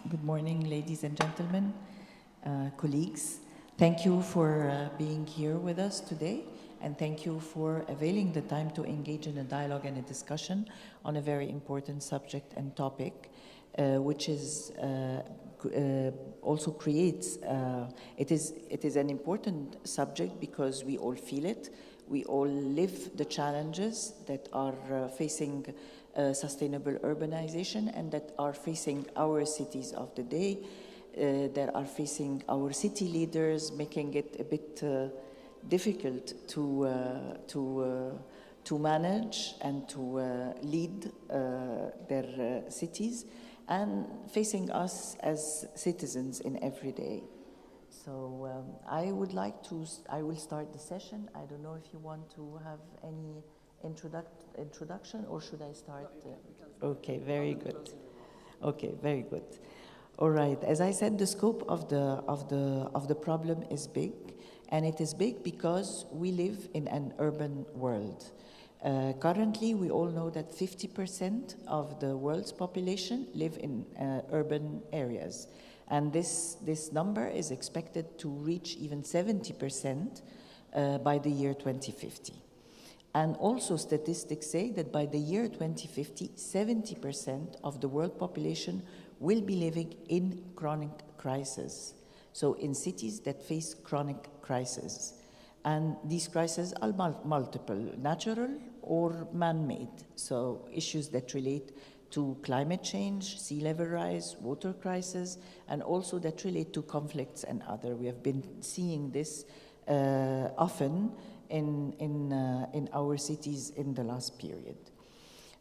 Good morning, ladies and gentlemen, colleagues. Thank you for being here with us today, and thank you for availing the time to engage in a dialogue and a discussion on a very important subject and topic, which is also creates, it is an important subject because we all feel it. We all live the challenges that are facing sustainable urbanization and that are facing our cities of the day, that are facing our city leaders, making it a bit difficult to manage and to lead their cities, and facing us as citizens in every day. So I will start the session. I don't know if you want to have any introduction, or should I start? Okay, very good. Okay, very good. All right. As I said, the scope of the problem is big, and it is big because we live in an urban world. Currently, we all know that 50% of the world's population live in urban areas. And this number is expected to reach even 70% by the year 2050. And also statistics say that by the year 2050, 70% of the world population will be living in chronic crisis. So in cities that face chronic crises. And these crises are multiple, natural or man-made. So issues that relate to climate change, sea level rise, water crisis, and also that relate to conflicts and other. We have been seeing this often in our cities in the last period.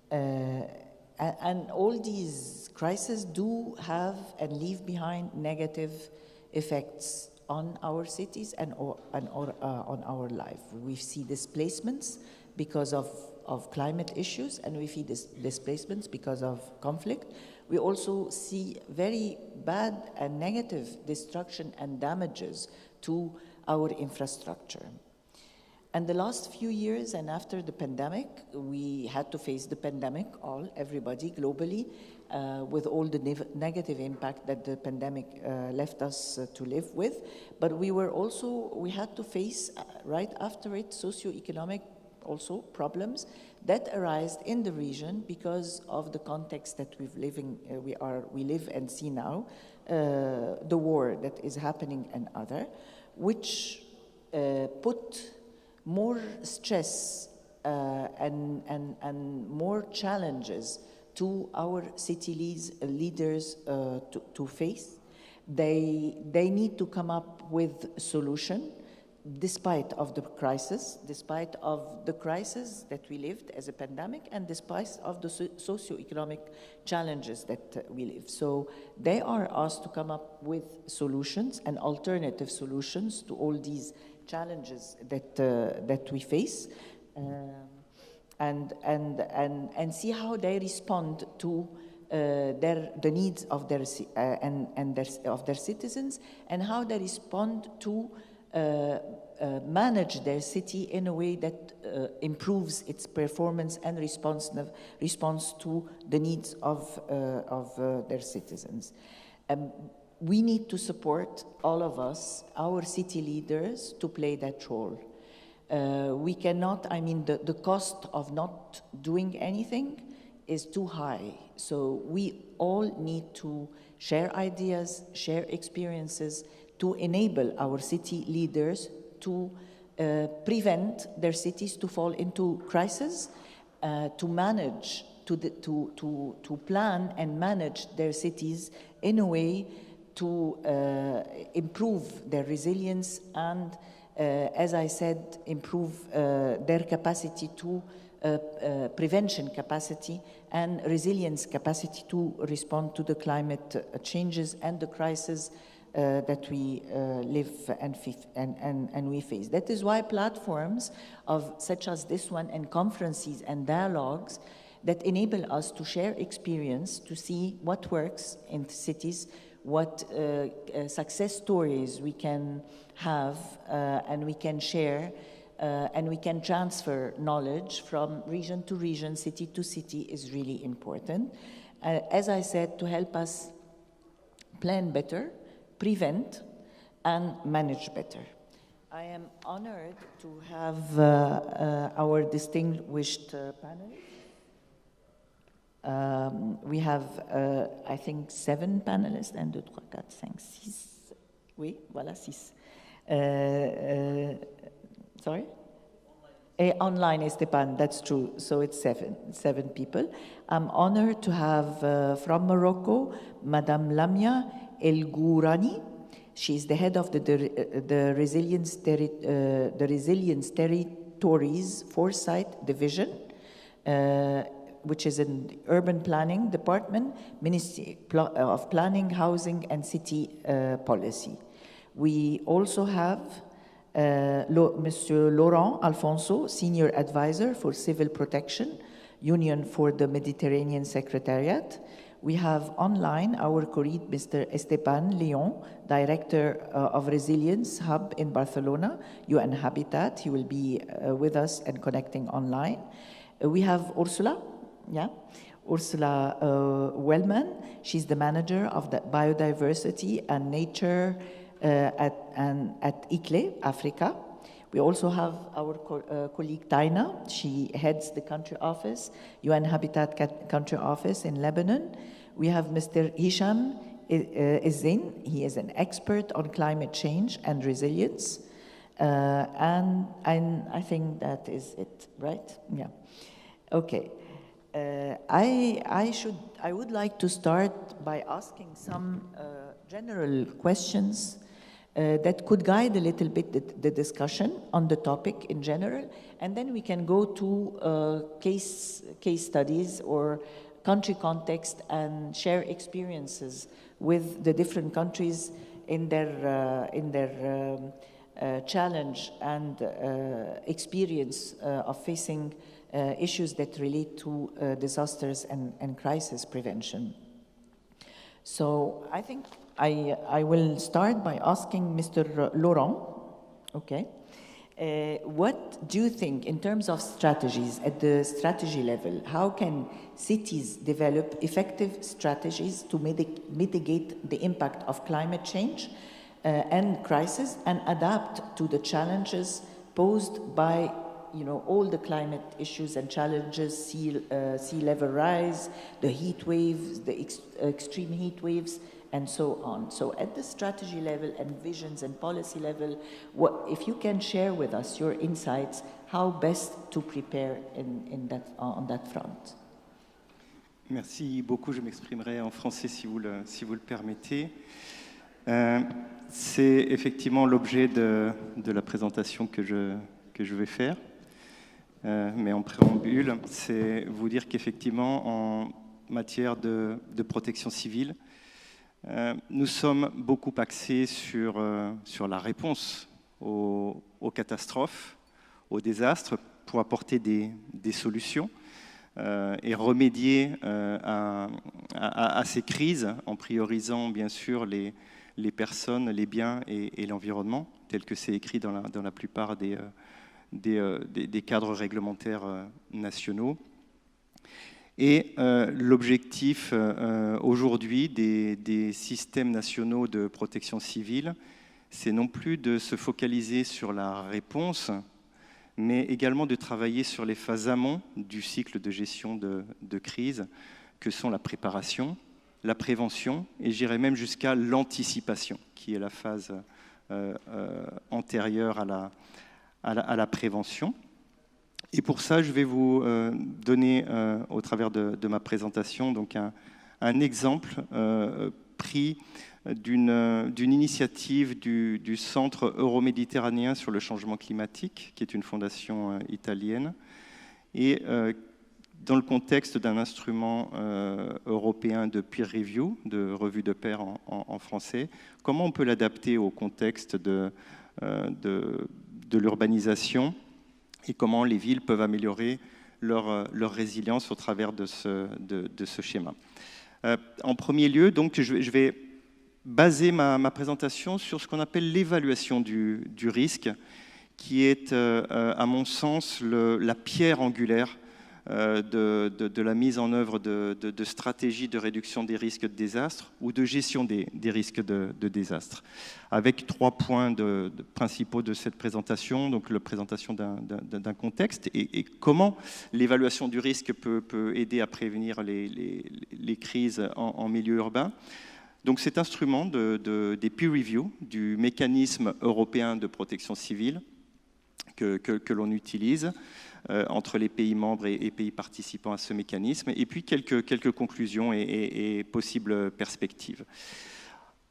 And all these crises do have and leave behind negative effects on our cities and on our life. We see displacements because of climate issues, and we see displacements because of conflict. We also see very bad and negative destruction and damages to our infrastructure. And the last few years and after the pandemic, we had to face the pandemic, everybody globally, with all the negative impact that the pandemic left us to live with. But we had to face, right after it, socioeconomic also problems that arise in the region because of the context that we live and see now, the war that is happening and other, which put more stress and more challenges to our city leaders to face. They need to come up with a solution despite of the crisis that we lived as a pandemic, and despite of the socioeconomic challenges that we live. So they are asked to come up with solutions and alternative solutions to all these challenges that we face, and see how they respond to the needs of their citizens, and how they respond to manage their city in a way that improves its performance and response to the needs of their citizens. We need to support, all of us, our city leaders, to play that role. We cannot, the cost of not doing anything is too high. So we all need to share ideas, share experiences, to enable our city leaders to prevent their cities to fall into crisis, to manage, to plan and manage their cities in a way to improve their resilience and, as I said, improve their capacity to prevention capacity and resilience capacity to respond to the climate changes and the crisis that we live and we face. That is why platforms such as this one, and conferences and dialogues that enable us to share experience, to see what works in cities, what success stories we can have and we can share, and we can transfer knowledge from region to region, city to city, is really important. As I said, to help us plan better, prevent, and manage better. I am honored to have our distinguished panelists. We have, I think, 7 panelists. 1, 2, 3, 4, 5, 6. Oui, voilà, 6. Sorry? Online, Esteban, that's true. So it's 7 people. I'm honored to have from Morocco, Madame Lamia El Gourani. She's the head of the Resilience Territories Foresight Division, which is in the Urban Planning Department, Ministry of Planning, Housing and City Policy. We also have Monsieur Laurent Alfonso, Senior Advisor for Civil Protection, Union for the Mediterranean Secretariat. We have online our colleague, Mr. Esteban Leon, Director of Resilience Hub in Barcelona, UN Habitat. He will be with us and connecting online. We have Ursula Wellman. She's the manager of the Biodiversity and Nature at ICLE, Africa. We also have our colleague Taina. She heads the country office, UN Habitat country office in Lebanon. We have Mr. Hisham Izzin. He is an expert on climate change and resilience. And I think that is it, right? Yeah. Okay. I would like to start by asking some general questions that could guide a little bit the discussion on the topic in general, and then we can go to case studies or country context and share experiences with the different countries in their challenge and experience of facing issues that relate to disasters and crisis prevention. So I think I will start by asking Mr. Laurent, okay, what do you think in terms of strategies at the strategy level? How can cities develop effective strategies to mitigate the impact of climate change and crisis and adapt to the challenges posed by all the climate issues and challenges, sea level rise, the heat waves, the extreme heat waves, and so on. So at the strategy level and visions and policy level, if you can share with us your insights, how best to prepare on that front? Merci beaucoup, je m'exprimerai en français si vous le permettez. C'est effectivement l'objet de la présentation que je vais faire. Mais en préambule, c'est vous dire qu'effectivement, en matière de protection civile, nous sommes beaucoup axés sur la réponse aux catastrophes, aux désastres, pour apporter des solutions et remédier à ces crises en priorisant bien sûr les personnes, les biens et l'environnement, tel que c'est écrit dans la plupart des cadres réglementaires nationaux. Et l'objectif aujourd'hui des systèmes nationaux de protection civile, c'est non plus de se focaliser sur la réponse, mais également de travailler sur les phases amont du cycle de gestion de crise, que sont la préparation, la prévention, et j'irais même jusqu'à l'anticipation, qui est la phase antérieure à la prévention. Et pour ça, je vais vous donner, au travers de ma présentation, donc un exemple pris d'une initiative du Centre euro-méditerranéen sur le changement climatique, qui est une fondation italienne, et dans le contexte d'un instrument européen de peer review, de revue de pairs en français, comment on peut l'adapter au contexte de l'urbanisation et comment les villes peuvent améliorer leur résilience au travers de ce schéma. En premier lieu, donc, je vais baser ma présentation sur ce qu'on appelle l'évaluation du risque, qui est, à mon sens, la pierre angulaire de la mise en œuvre de stratégies de réduction des risques de désastre ou de gestion des risques de désastre. Avec 3 points principaux de cette présentation, donc la présentation d'un contexte et comment l'évaluation du risque peut aider à prévenir les crises en milieu urbain. Donc cet instrument des peer review du mécanisme européen de protection civile que l'on utilise entre les pays membres et pays participants à ce mécanisme, et puis quelques conclusions et possibles perspectives.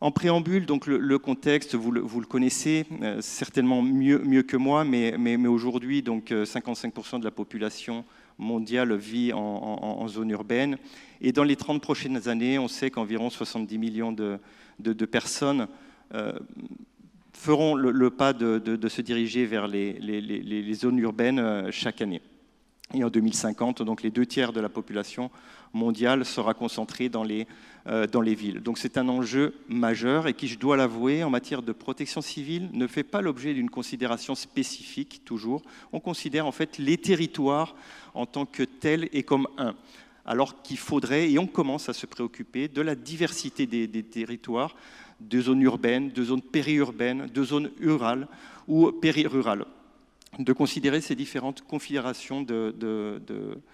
En préambule, donc le contexte, vous le connaissez certainement mieux que moi, mais aujourd'hui, donc 55% de la population mondiale vit en zone urbaine. Et dans les 30 prochaines années, on sait qu'environ 70 millions de personnes feront le pas de se diriger vers les zones urbaines chaque année. Et en 2050, donc les 2/3 de la population mondiale sera concentrée dans les villes. Donc c'est un enjeu majeur et qui, je dois l'avouer, en matière de protection civile, ne fait pas l'objet d'une considération spécifique toujours. On considère en fait les territoires en tant que tels et comme un. Alors qu'il faudrait, et on commence à se préoccuper de la diversité des territoires, de zones urbaines, de zones périurbaines, de zones rurales ou périrurales, de considérer ces différentes configurations de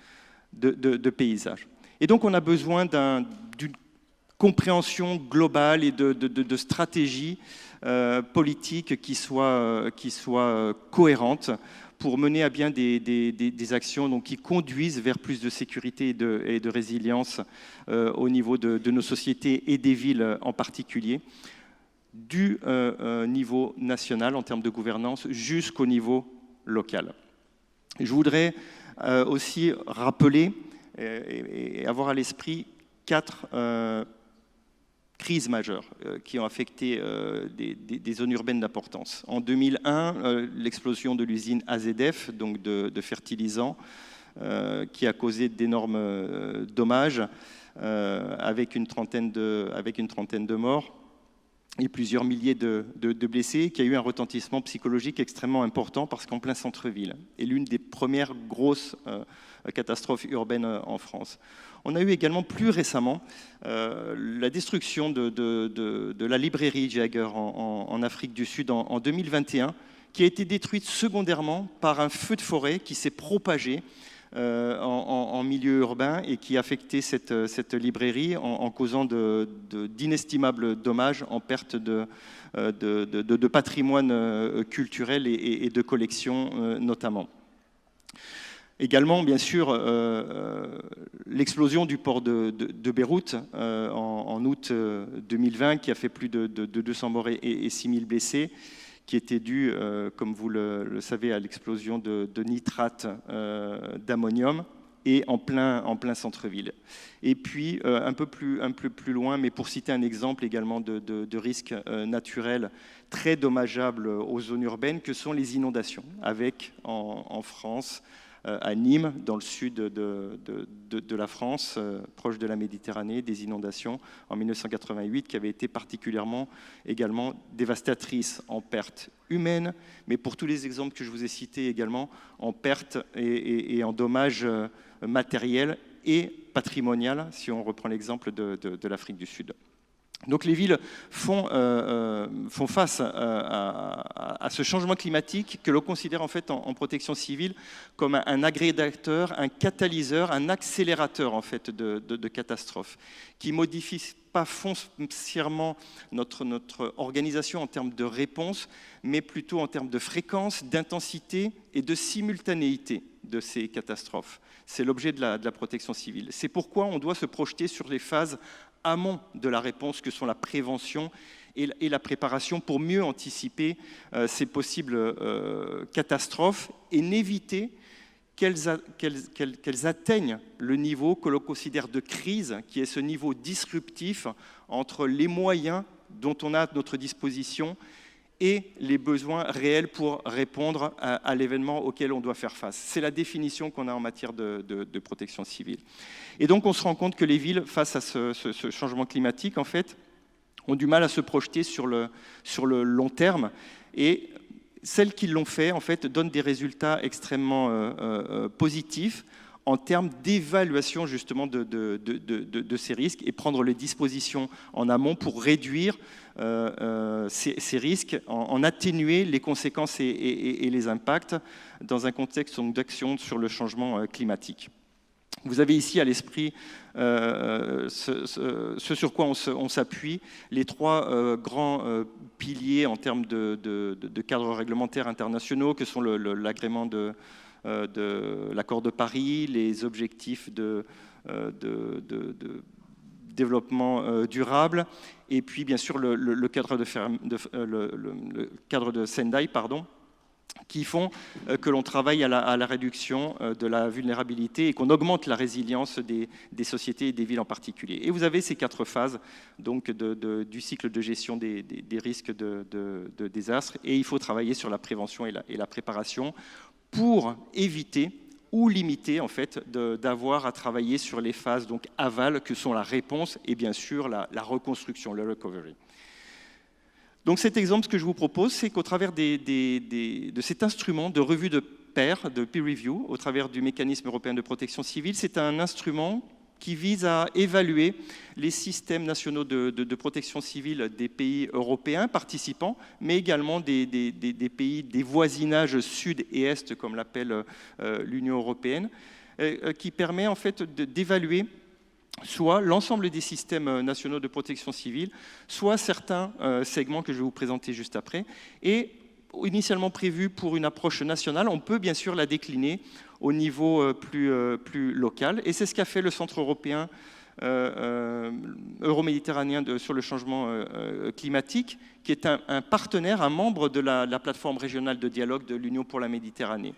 paysages. Et donc on a besoin d'une compréhension globale et de stratégies politiques qui soient cohérentes pour mener à bien des actions donc, qui conduisent vers plus de sécurité et de résilience au niveau de nos sociétés et des villes en particulier, du niveau national en termes de gouvernance jusqu'au niveau local. Je voudrais aussi rappeler et avoir à l'esprit 4 crises majeures qui ont affecté des zones urbaines d'importance. En 2001, l'explosion de l'usine AZF, donc de fertilisants, qui a causé d'énormes dommages, avec une trentaine de morts et plusieurs milliers de blessés, qui a eu un retentissement psychologique extrêmement important parce qu'en plein centre-ville, et l'une des premières grosses catastrophes urbaines en France. On a eu également plus récemment la destruction de la librairie Jagger en Afrique du Sud en 2021, qui a été détruite secondairement par un feu de forêt qui s'est propagé en milieu urbain et qui a affecté cette librairie en causant d'inestimables dommages en perte de patrimoine culturel et de collections notamment. Également, bien sûr, l'explosion du port de Beyrouth en août 2020 qui a fait plus de 200 morts et 6000 blessés, qui était due, comme vous le savez, à l'explosion de nitrate d'ammonium et en plein centre-ville. Et puis, un peu plus loin, mais pour citer un exemple également de risques naturels très dommageables aux zones urbaines, que sont les inondations, avec en France, à Nîmes, dans le sud de la France, proche de la Méditerranée, des inondations en 1988 qui avaient été particulièrement également dévastatrices en pertes humaines, mais pour tous les exemples que je vous ai cités également, en pertes et en dommages matériels et patrimoniaux, si on reprend l'exemple de l'Afrique du Sud. Donc les villes font face à ce changement climatique que l'on considère en fait en protection civile comme un agrégateur, un catalyseur, un accélérateur en fait de catastrophes, qui modifie pas foncièrement notre organisation en termes de réponse, mais plutôt en termes de fréquence, d'intensité et de simultanéité de ces catastrophes. C'est l'objet de la protection civile. C'est pourquoi on doit se projeter sur les phases amont de la réponse que sont la prévention et la préparation pour mieux anticiper ces possibles catastrophes et n'éviter qu'elles atteignent le niveau que l'on considère de crise, qui est ce niveau disruptif entre les moyens dont on a à notre disposition et les besoins réels pour répondre à l'événement auquel on doit faire face. C'est la définition qu'on a en matière de protection civile. Et donc on se rend compte que les villes, face à ce changement climatique, en fait, ont du mal à se projeter sur le long terme, et celles qui l'ont fait, en fait, donnent des résultats extrêmement positifs en termes d'évaluation justement de ces risques et prendre les dispositions en amont pour réduire ces risques, en atténuer les conséquences et les impacts dans un contexte d'action sur le changement climatique. Vous avez ici à l'esprit ce sur quoi on s'appuie, les trois grands piliers en termes de cadres réglementaires internationaux que sont l'agrément de l'accord de Paris, les objectifs de développement durable, et puis bien sûr le cadre de Sendai, pardon, qui font que l'on travaille à la réduction de la vulnérabilité et qu'on augmente la résilience des sociétés et des villes en particulier. Et vous avez ces 4 phases donc, du cycle de gestion des risques de désastre, et il faut travailler sur la prévention et la préparation pour éviter ou limiter en fait d'avoir à travailler sur les phases donc aval que sont la réponse et bien sûr la reconstruction, le recovery. Donc cet exemple, ce que je vous propose, c'est qu'au travers de cet instrument de revue de pairs, de peer review, au travers du mécanisme européen de protection civile, c'est un instrument qui vise à évaluer les systèmes nationaux de protection civile des pays européens participants, mais également des pays des voisinages sud et est, comme l'appelle l'Union européenne, qui permet en fait d'évaluer soit l'ensemble des systèmes nationaux de protection civile, soit certains segments que je vais vous présenter juste après. Et initialement prévu pour une approche nationale, on peut bien sûr la décliner au niveau plus local. Et c'est ce qu'a fait le Centre européen euro-méditerranéen sur le changement climatique, qui est un partenaire, un membre de la plateforme régionale de dialogue de l'Union pour la Méditerranée,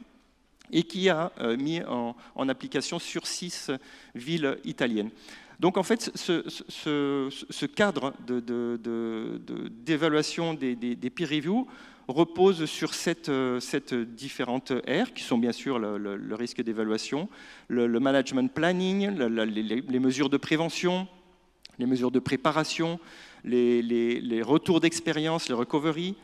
et qui a mis en application sur 6 villes italiennes. Donc en fait, ce cadre d'évaluation des peer reviews repose sur cette différentes R, qui sont bien sûr le risque d'évaluation, le management planning, les mesures de prévention, les mesures de préparation, les retours d'expérience, les recovery,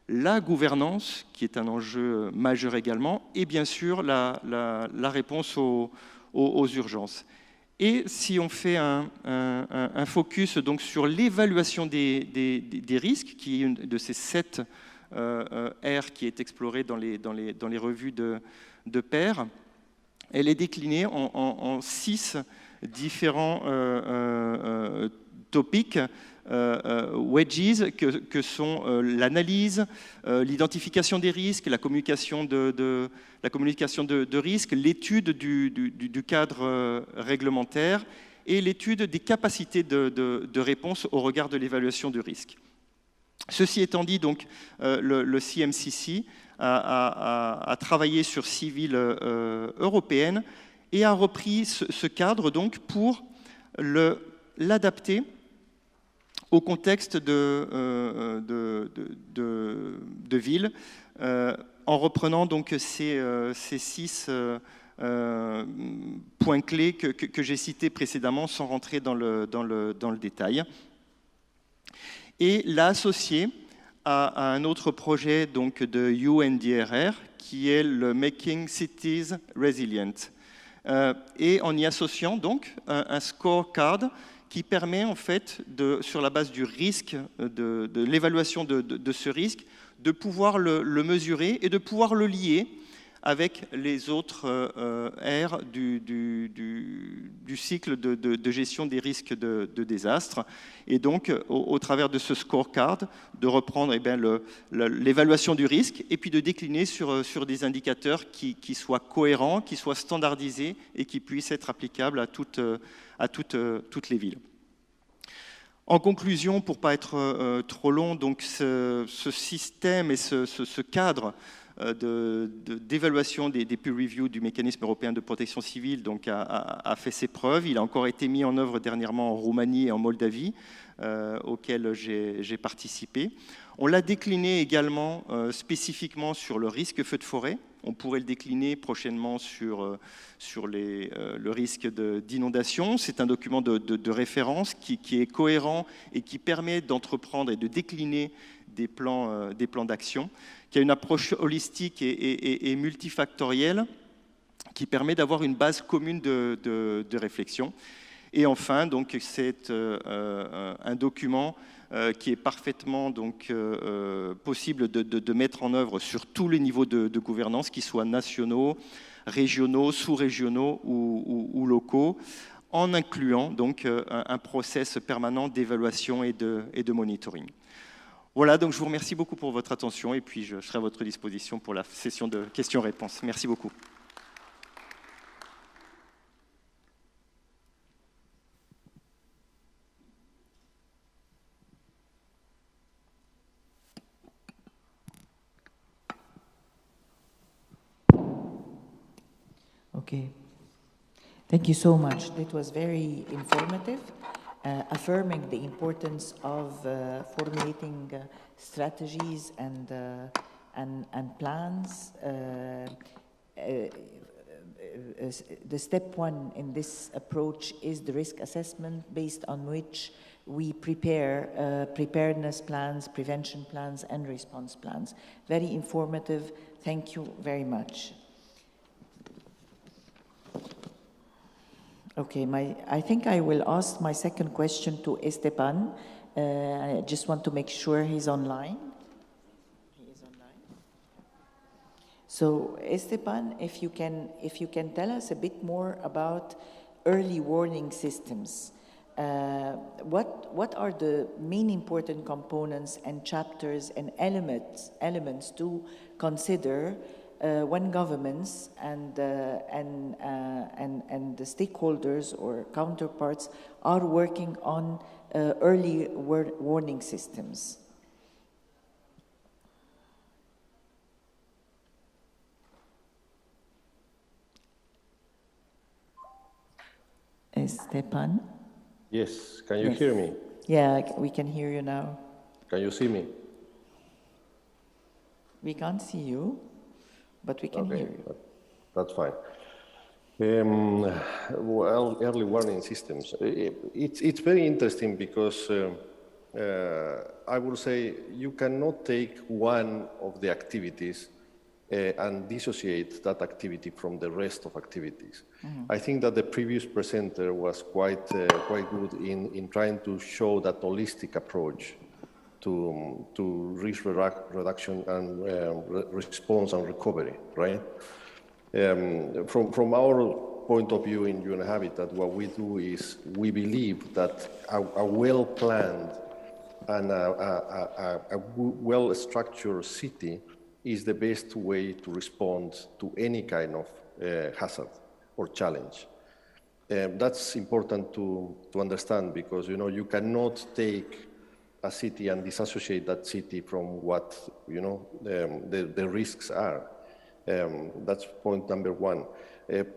la gouvernance, qui est un enjeu majeur également, et bien sûr la réponse aux urgences. Et si on fait un focus donc sur l'évaluation des risques, qui est une de ces 7 R qui est explorée dans les revues de pairs, elle est déclinée en 6 différents topics, wedges, que sont l'analyse, l'identification des risques, la communication de risques, l'étude du cadre réglementaire et l'étude des capacités de réponse au regard de l'évaluation du risque. Ceci étant dit, donc, le CMCC a travaillé sur 6 villes européennes et a repris ce cadre donc, pour l'adapter au contexte de villes, en reprenant donc ces 6 points clés que j'ai cités précédemment sans rentrer dans le détail. Et l'a associé à un autre projet donc, de UNDRR qui est le Making Cities Resilient. Et en y associant donc un scorecard qui permet en fait, sur la base du risque, de l'évaluation de ce risque, de pouvoir le mesurer et de pouvoir le lier avec les autres R du cycle de gestion des risques de désastre. Et donc, au travers de ce scorecard, de reprendre l'évaluation du risque et puis de décliner sur des indicateurs qui soient cohérents, qui soient standardisés et qui puissent être applicables à toutes les villes. En conclusion, pour ne pas être trop long, donc ce système et ce cadre d'évaluation des peer reviews du mécanisme européen de protection civile donc a fait ses preuves. Il a encore été mis en œuvre dernièrement en Roumanie et en Moldavie, auxquels j'ai participé. On l'a décliné également spécifiquement sur le risque feu de forêt. On pourrait le décliner prochainement sur le risque d'inondation. C'est un document de référence qui est cohérent et qui permet d'entreprendre et de décliner des plans d'action, qui a une approche holistique et multifactorielle, qui permet d'avoir une base commune de réflexion. Et enfin, donc, c'est un document qui est parfaitement donc, possible de mettre en œuvre sur tous les niveaux de gouvernance, qu'ils soient nationaux, régionaux, sous-régionaux ou locaux, en incluant donc un process permanent d'évaluation et de monitoring. Voilà, donc je vous remercie beaucoup pour votre attention et puis je serai à votre disposition pour la session de questions-réponses. Merci beaucoup. Okay. Thank you so much. It was very informative, affirming the importance of formulating strategies and plans. The step one in this approach is the risk assessment, based on which we prepare preparedness plans, prevention plans, and response plans. Very informative. Thank you very much. Okay, I think I will ask my second question to Esteban. I just want to make sure he's online. He is online. So Esteban, if you can tell us a bit more about early warning systems. What are the main important components and chapters and elements to consider when governments and the stakeholders or counterparts are working on early warning systems? Esteban? Yes, can you hear me? Yeah, we can hear you now. Can you see me? We can't see you, but we can hear you. That's fine. Well, early warning systems. It's very interesting because I would say you cannot take one of the activities and dissociate that activity from the rest of activities. Mm-hmm. I think that the previous presenter was quite good in trying to show that holistic approach to risk reduction and response and recovery, right? From our point of view in UN Habitat, what we do is we believe that a well-planned and a well-structured city is the best way to respond to any kind of hazard or challenge. That's important to understand because, you know, you cannot take a city and disassociate that city from what, you know, the risks are. That's point number one.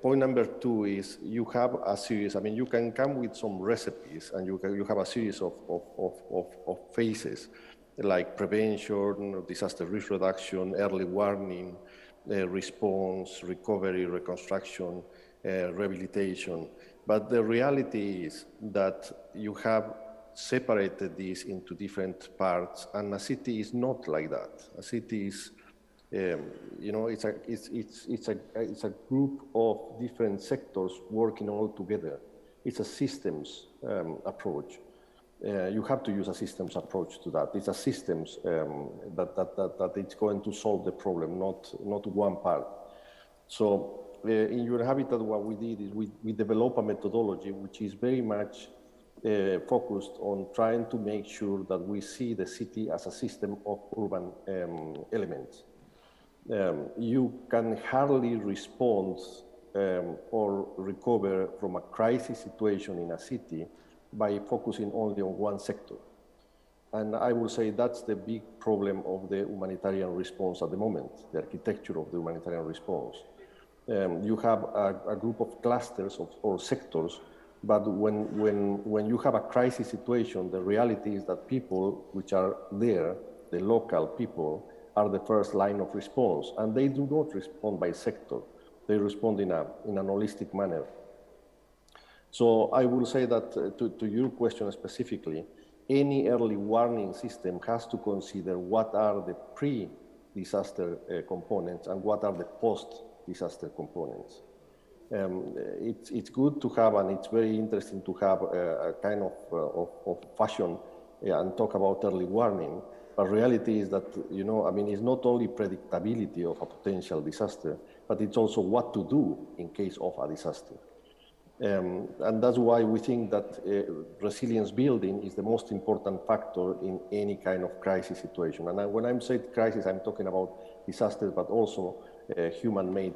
Point number two is you have a series, I mean, you can come with some recipes and you have a series of phases like prevention, disaster risk reduction, early warning, response, recovery, reconstruction, rehabilitation. But the reality is that you have separated these into different parts, and a city is not like that. A city is, you know, it's a group of different sectors working all together. It's a systems approach. You have to use a systems approach to that. It's a systems that it's going to solve the problem, not one part. So in UN Habitat, what we did is we developed a methodology which is very much focused on trying to make sure that we see the city as a system of urban elements. You can hardly respond or recover from a crisis situation in a city by focusing only on one sector. And I will say that's the big problem of the humanitarian response at the moment, the architecture of the humanitarian response. You have a group of clusters or sectors, but when you have a crisis situation, the reality is that people which are there, the local people, are the first line of response, and they do not respond by sector. They respond in an holistic manner. So I will say that to your question specifically, any early warning system has to consider what are the pre-disaster components and what are the post-disaster components. It's good to have, and it's very interesting to have a kind of fashion and talk about early warning. But reality is that, you know, I mean, it's not only predictability of a potential disaster, but it's also what to do in case of a disaster. And that's why we think that resilience building is the most important factor in any kind of crisis situation. And when I'm saying crisis, I'm talking about disasters, but also human-made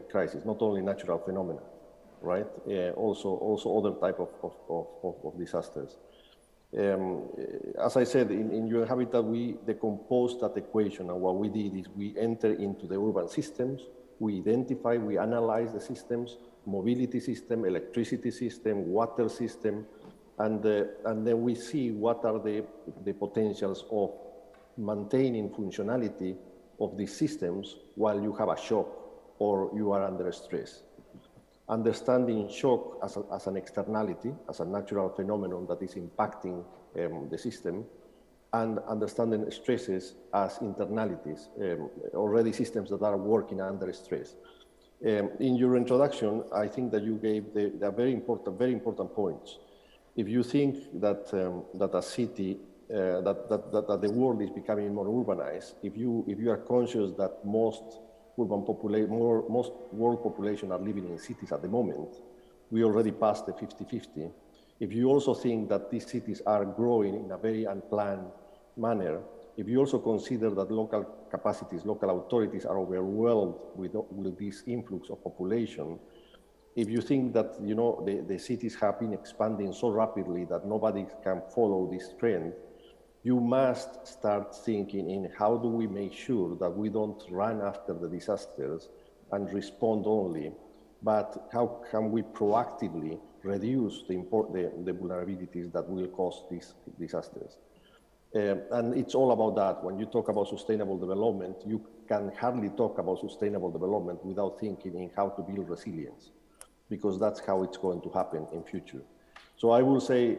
crisis, not only natural phenomena, right? Also other type of disasters. As I said, in UN Habitat, we decomposed that equation, and what we did is we enter into the urban systems, we identify, we analyze the systems, mobility system, electricity system, water system, and then we see what are the potentials of maintaining functionality of these systems while you have a shock or you are under stress. Understanding shock as an externality, as a natural phenomenon that is impacting the system, and understanding stresses as internalities, already systems that are working under stress. In your introduction, I think that you gave the very important points. If you think that that a city, that the world is becoming more urbanized, if you are conscious that most world population are living in cities at the moment, we already passed the 50-50. If you also think that these cities are growing in a very unplanned manner, if you also consider that local capacities, local authorities are overwhelmed with this influx of population, if you think that, you know, the cities have been expanding so rapidly that nobody can follow this trend, you must start thinking in how do we make sure that we don't run after the disasters and respond only, but how can we proactively reduce the vulnerabilities that will cause these disasters. And it's all about that. When you talk about sustainable development, you can hardly talk about sustainable development without thinking in how to build resilience, because that's how it's going to happen in future. So I will say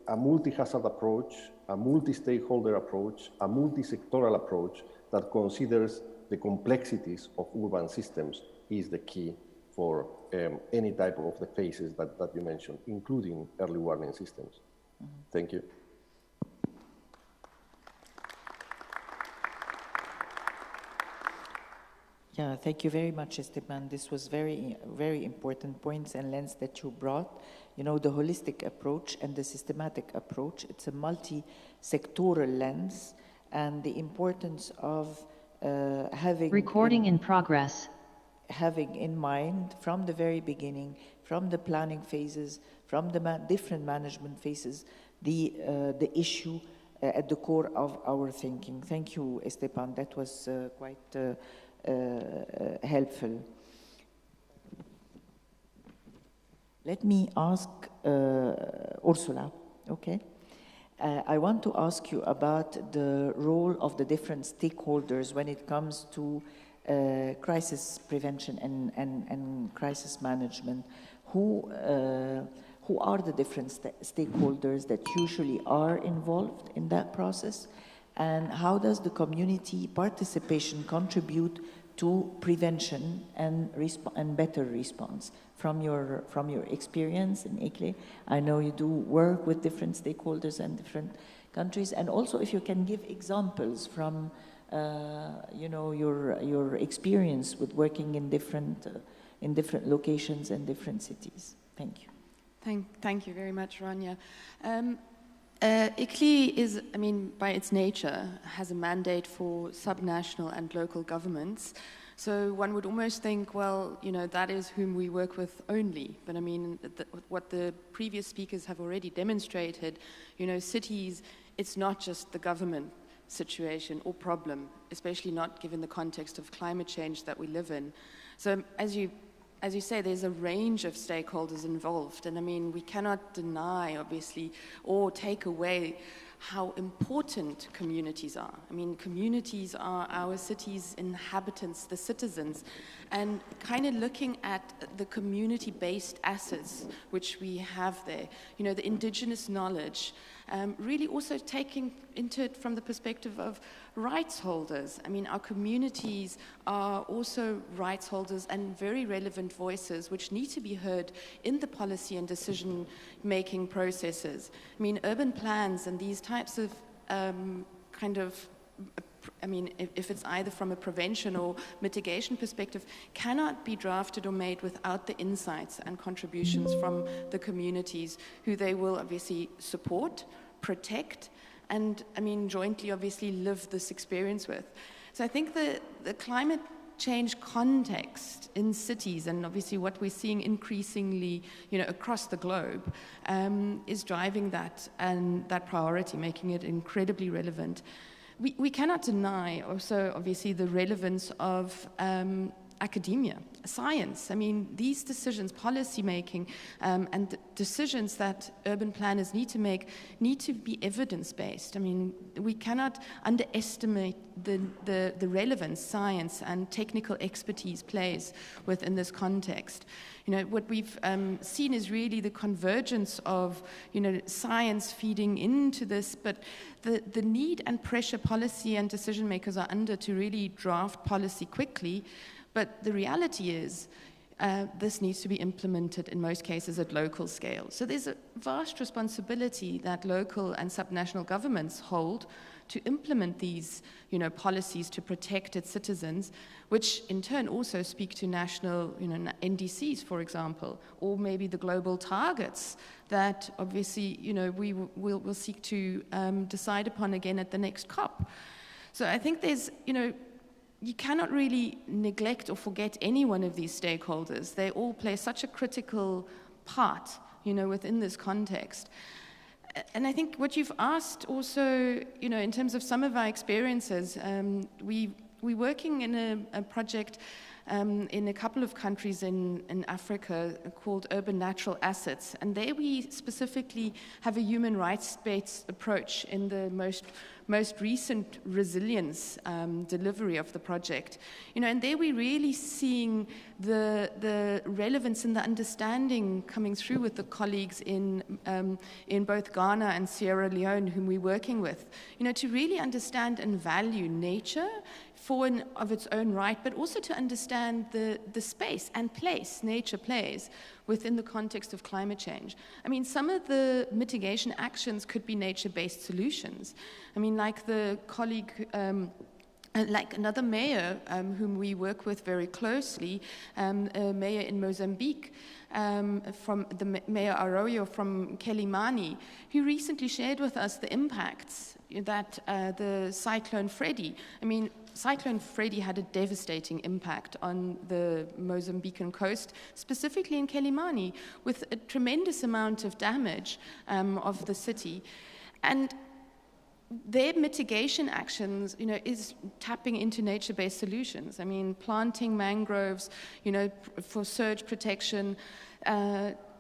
a multi-hazard approach, a multi-stakeholder approach, a multi-sectoral approach that considers the complexities of urban systems is the key for any type of the phases that you mentioned, including early warning systems. Mm-hmm. Thank you. Yeah, thank you very much, Esteban. This was very, very important points and lens that you brought. You know, the holistic approach and the systematic approach. It's a multi-sectoral lens, and the importance of having... Recording in progress. Having in mind from the very beginning, from the planning phases, from the different management phases, the issue at the core of our thinking. Thank you, Esteban. That was quite... helpful. Let me ask Ursula, okay? I want to ask you about the role of the different stakeholders when it comes to crisis prevention and crisis management. Who are the different stakeholders that usually are involved in that process? And how does the community participation contribute to prevention and better response? From your experience in ICLEI, I know you do work with different stakeholders and different countries, and also if you can give examples from you know, your experience with working in different locations and different cities. Thank you. Thank you very much, Rania. ICLEI is, I mean, by its nature, has a mandate for subnational and local governments. So one would almost think, well, you know, that is whom we work with only. But I mean, what the previous speakers have already demonstrated, you know, cities, it's not just the government situation or problem, especially not given the context of climate change that we live in. So as you say, there's a range of stakeholders involved. And I mean, we cannot deny, obviously, or take away how important communities are. I mean, communities are our cities' inhabitants, the citizens, and kind of looking at the community-based assets which we have there, you know, the indigenous knowledge, really also taking into it from the perspective of rights holders. I mean, our communities are also rights holders and very relevant voices which need to be heard in the policy and decision-making processes. I mean, urban plans and these types of I mean, if it's either from a prevention or mitigation perspective, cannot be drafted or made without the insights and contributions from the communities who they will obviously support, protect, and, I mean, jointly obviously live this experience with. So I think the climate change context in cities, and obviously what we're seeing increasingly, you know, across the globe, is driving that and that priority, making it incredibly relevant. We cannot deny also, obviously, the relevance of academia, science. I mean, these decisions, policy making, and decisions that urban planners need to make need to be evidence-based. I mean, we cannot underestimate the relevance science and technical expertise plays within this context. You know, what we've seen is really the convergence of, you know, science feeding into this, but the need and pressure policy and decision makers are under to really draft policy quickly. But the reality is, this needs to be implemented in most cases at local scale. So there's a vast responsibility that local and subnational governments hold to implement these, you know, policies to protect its citizens, which in turn also speak to national, you know, NDCs, for example, or maybe the global targets that obviously, you know, we'll seek to decide upon again at the next COP. So I think there's, you know, you cannot really neglect or forget any one of these stakeholders. They all play such a critical part, you know, within this context. And I think what you've asked also, you know, in terms of some of our experiences, we're working in a project in a couple of countries in Africa called Urban Natural Assets. And there we specifically have a human rights-based approach in the most recent resilience delivery of the project. You know, and there we're really seeing the relevance and the understanding coming through with the colleagues in both Ghana and Sierra Leone whom we're working with, you know, to really understand and value nature for and of its own right, but also to understand the space and place nature plays within the context of climate change. I mean, some of the mitigation actions could be nature-based solutions. I mean, like the colleague, like another mayor whom we work with very closely, a mayor in Mozambique, from the Mayor Arroyo from Quelimane, who recently shared with us the impacts that the Cyclone Freddy, I mean, Cyclone Freddy had a devastating impact on the Mozambican coast, specifically in Quelimane, with a tremendous amount of damage of the city. And their mitigation actions, you know, is tapping into nature-based solutions. I mean, planting mangroves, you know, for surge protection.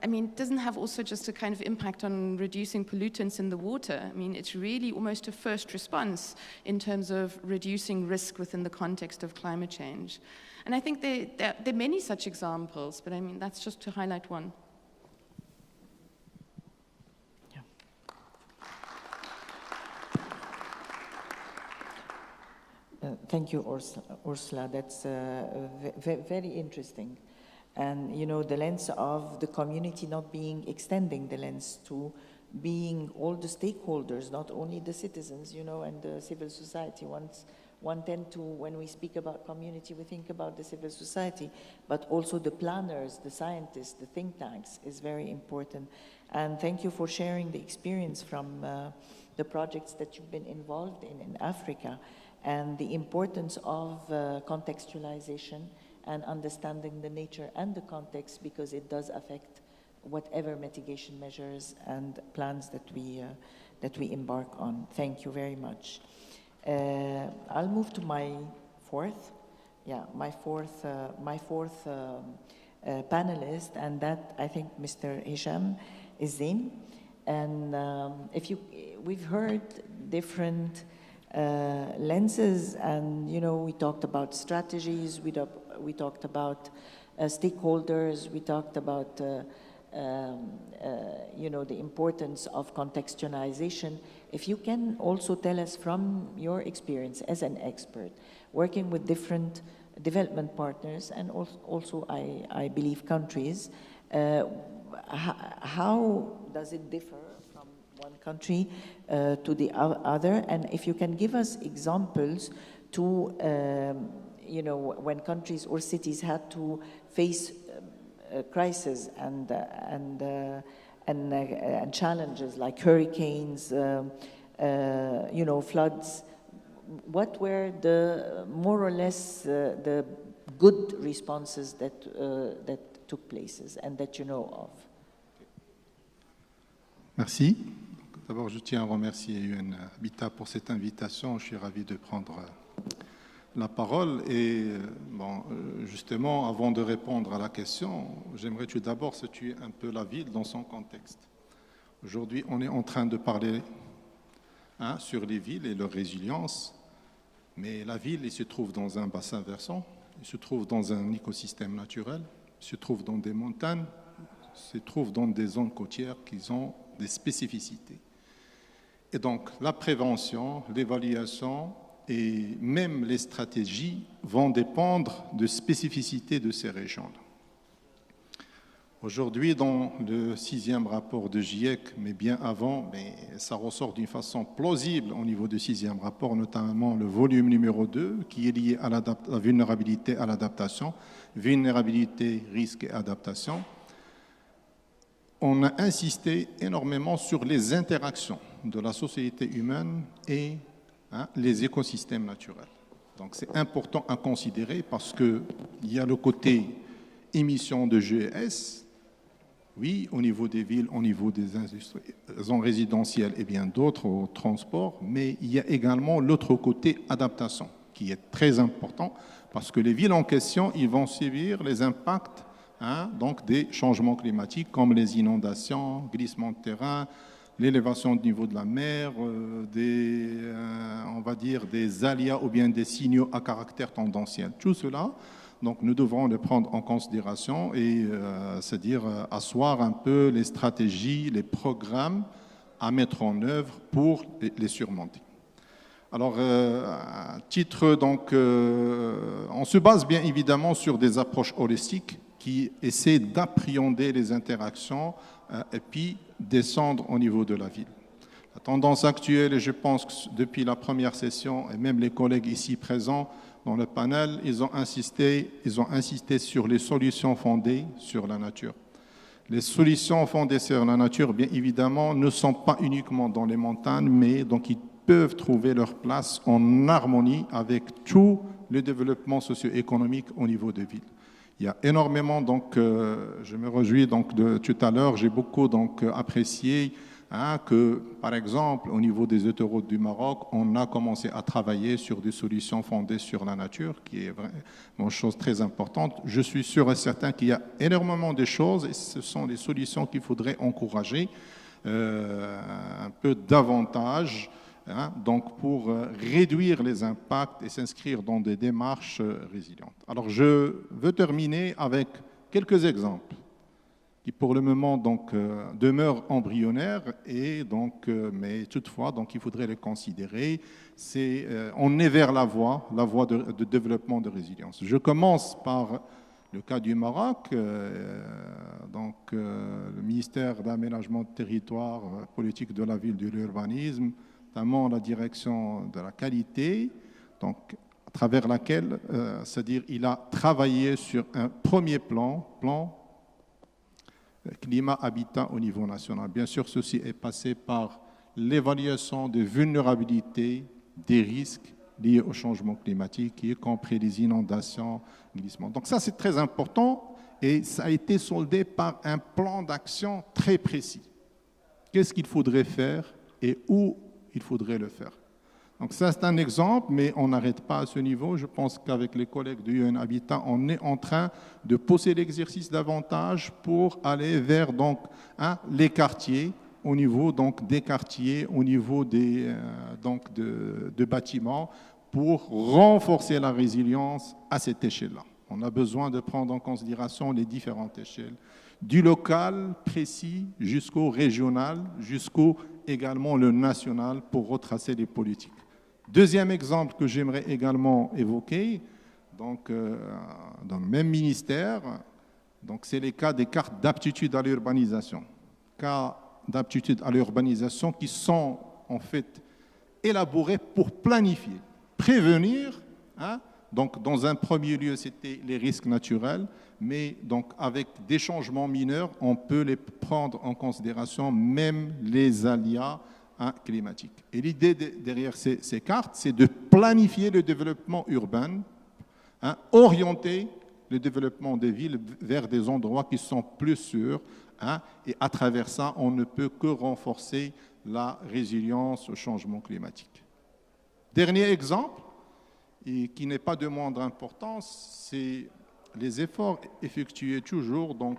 I mean, it doesn't have also just a kind of impact on reducing pollutants in the water. I mean, it's really almost a first response in terms of reducing risk within the context of climate change. And I think there are many such examples, but I mean, that's just to highlight one. Thank you, Ursula. That's very interesting. And, you know, the lens of the community not being, extending the lens to being all the stakeholders, not only the citizens, you know, and the civil society. One tend to, when we speak about community, we think about the civil society, but also the planners, the scientists, the think tanks is very important. And thank you for sharing the experience from the projects that you've been involved in Africa, and the importance of contextualization and understanding the nature and the context, because it does affect whatever mitigation measures and plans that we embark on. Thank you very much. I'll move to my fourth panelist, and that, I think, Mr. Hisham Ezzine. And we've heard different lenses, and we talked about strategies, we talked about stakeholders, we talked about the importance of contextualization. If you can also tell us from your experience as an expert, working with different development partners and also I believe countries, how does it differ from one country to the other? And if you can give us examples to, when countries or cities had to face crises and challenges like hurricanes, floods, what were the more or less the good responses that took places and that you know of? Merci. D'abord, je tiens à remercier UN Habitat pour cette invitation. Je suis ravi de prendre la parole. Et justement, avant de répondre à la question, j'aimerais tout d'abord situer un peu la ville dans son contexte. Aujourd'hui, on est en train de parler sur les villes et leur résilience, mais la ville, elle se trouve dans un bassin versant, elle se trouve dans un écosystème naturel, elle se trouve dans des montagnes, elle se trouve dans des zones côtières qui ont des spécificités. Et donc, la prévention, l'évaluation et même les stratégies vont dépendre de spécificités de ces régions-là. Aujourd'hui, dans le 6e rapport de GIEC, mais bien avant, ça ressort d'une façon plausible au niveau du 6e rapport, notamment le volume numéro 2, qui est lié à la vulnérabilité à l'adaptation, vulnérabilité, risque et adaptation. On a insisté énormément sur les interactions de la société humaine et les écosystèmes naturels. Donc c'est important à considérer parce qu'il y a le côté émissions de GES, oui, au niveau des villes, au niveau des industries, zones résidentielles et bien d'autres, au transport, mais il y a également l'autre côté adaptation qui est très important parce que les villes en question, ils vont subir les impacts donc des changements climatiques comme les inondations, glissements de terrain, l'élévation du niveau de la mer, on va dire des aléas ou bien des signaux à caractère tendanciel. Tout cela, donc nous devrons le prendre en considération et c'est-à-dire asseoir un peu les stratégies, les programmes à mettre en œuvre pour les surmonter. Alors, à titre, donc, on se base bien évidemment sur des approches holistiques qui essaient d'appréhender les interactions et puis descendre au niveau de la ville. La tendance actuelle, et je pense que depuis la première session, et même les collègues ici présents dans le panel, ils ont insisté sur les solutions fondées sur la nature. Les solutions fondées sur la nature, bien évidemment, ne sont pas uniquement dans les montagnes, mais donc ils peuvent trouver leur place en harmonie avec tout le développement socio-économique au niveau des villes. Il y a énormément, donc, je me réjouis donc de tout à l'heure, j'ai beaucoup donc apprécié que, par exemple, au niveau des autoroutes du Maroc, on a commencé à travailler sur des solutions fondées sur la nature, qui est vraiment une chose très importante. Je suis sûr et certain qu'il y a énormément de choses et ce sont des solutions qu'il faudrait encourager un peu davantage. Donc pour réduire les impacts et s'inscrire dans des démarches résilientes. Alors je veux terminer avec quelques exemples qui pour le moment donc, demeurent embryonnaires et donc, mais toutefois donc, il faudrait les considérer. On est vers la voie de développement de résilience. Je commence par le cas du Maroc, donc le ministère d'aménagement de territoire, politique de la ville, de l'urbanisme, notamment la direction de la qualité, donc à travers laquelle, c'est-à-dire il a travaillé sur un premier plan climat-habitat au niveau national. Bien sûr, ceci est passé par l'évaluation des vulnérabilités, des risques liés au changement climatique, y compris les inondations, glissements. Donc ça, c'est très important et ça a été soldé par un plan d'action très précis. Qu'est-ce qu'il faudrait faire et où il faudrait le faire. Donc ça, c'est un exemple, mais on n'arrête pas à ce niveau. Je pense qu'avec les collègues du UN Habitat, on est en train de pousser l'exercice davantage pour aller vers donc, les quartiers au niveau donc, des quartiers, au niveau des, donc, de bâtiments, pour renforcer la résilience à cette échelle-là. On a besoin de prendre en considération les différentes échelles, du local précis jusqu'au régional, jusqu'au également le national pour retracer les politiques. Deuxième exemple que j'aimerais également évoquer, donc, dans le même ministère, c'est les cas des cartes d'aptitude à l'urbanisation. Cas d'aptitude à l'urbanisation qui sont en fait élaborés pour planifier, prévenir. Donc, dans un premier lieu, c'était les risques naturels, mais donc, avec des changements mineurs, on peut les prendre en considération, même les aléas climatiques. Et l'idée derrière ces cartes, c'est de planifier le développement urbain, orienter le développement des villes vers des endroits qui sont plus sûrs, et à travers ça, on ne peut que renforcer la résilience au changement climatique. Dernier exemple, et qui n'est pas de moindre importance, c'est les efforts effectués toujours. Donc,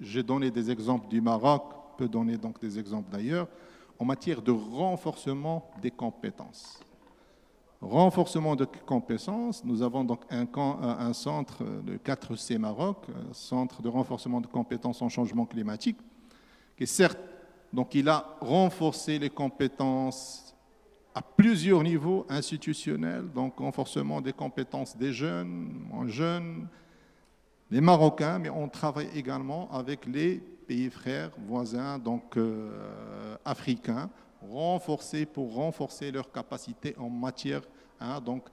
j'ai donné des exemples du Maroc, je peux donner donc des exemples d'ailleurs, en matière de renforcement des compétences. Renforcement de compétences, nous avons donc un centre, le 4C Maroc, centre de renforcement de compétences en changement climatique, qui certes, donc il a renforcé les compétences à plusieurs niveaux institutionnels, donc renforcement des compétences des jeunes, les Marocains, mais on travaille également avec les pays frères, voisins, donc africains, pour renforcer leurs capacités en matière donc,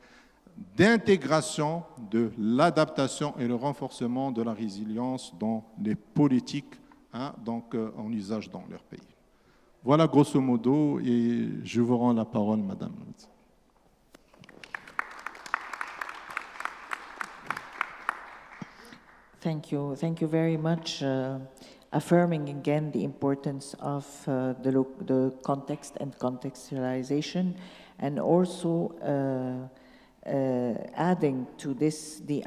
d'intégration de l'adaptation et le renforcement de la résilience dans les politiques donc, en usage dans leur pays. Voilà grosso modo, et je vous rends la parole, Madame. Thank you very much. Affirming again the importance of the context and contextualization, and also adding to this the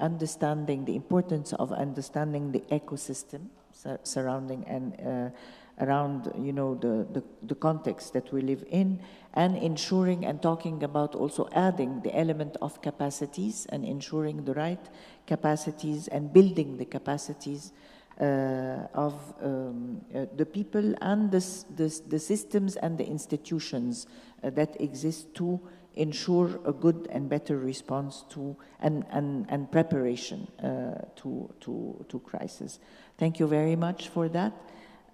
importance of understanding the ecosystem surrounding and around the context that we live in, and ensuring and talking about also adding the element of capacities and ensuring the right capacities and building the capacities of the people and the systems and the institutions that exist to ensure a good and better response to and preparation to crisis. Thank you very much for that.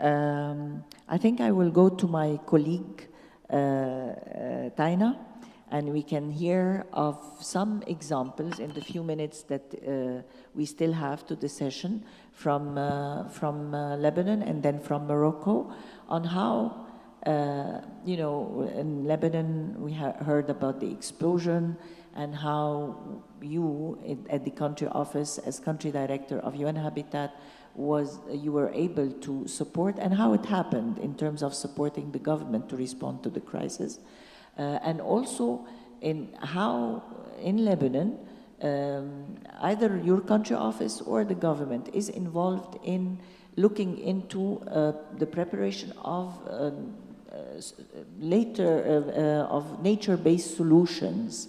I think I will go to my colleague Taina, and we can hear of some examples in the few minutes that we still have to the session from Lebanon and then from Morocco on how, in Lebanon we heard about the explosion and how you at the country office as country director of UN Habitat you were able to support, and how it happened in terms of supporting the government to respond to the crisis. And also in how in Lebanon, either your country office or the government is involved in looking into the preparation of of nature-based solutions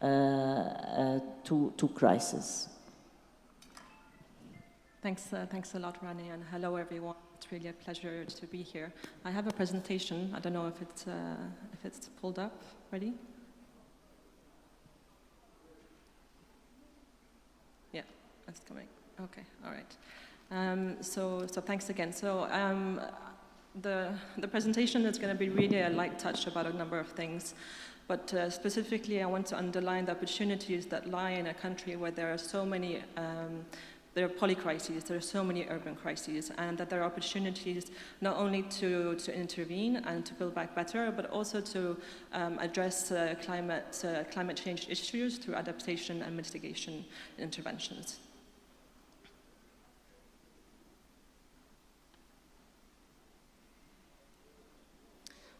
to crisis. Thanks a lot, Rani, and hello everyone. It's really a pleasure to be here. I have a presentation. I don't know if it's pulled up. Ready? Yeah, that's coming. Okay, all right. So thanks again. So the presentation is going to be really a light touch about a number of things. But specifically, I want to underline the opportunities that lie in a country where there are so many there are polycrises, there are so many urban crises, and that there are opportunities not only to intervene and to build back better, but also to address climate change issues through adaptation and mitigation interventions.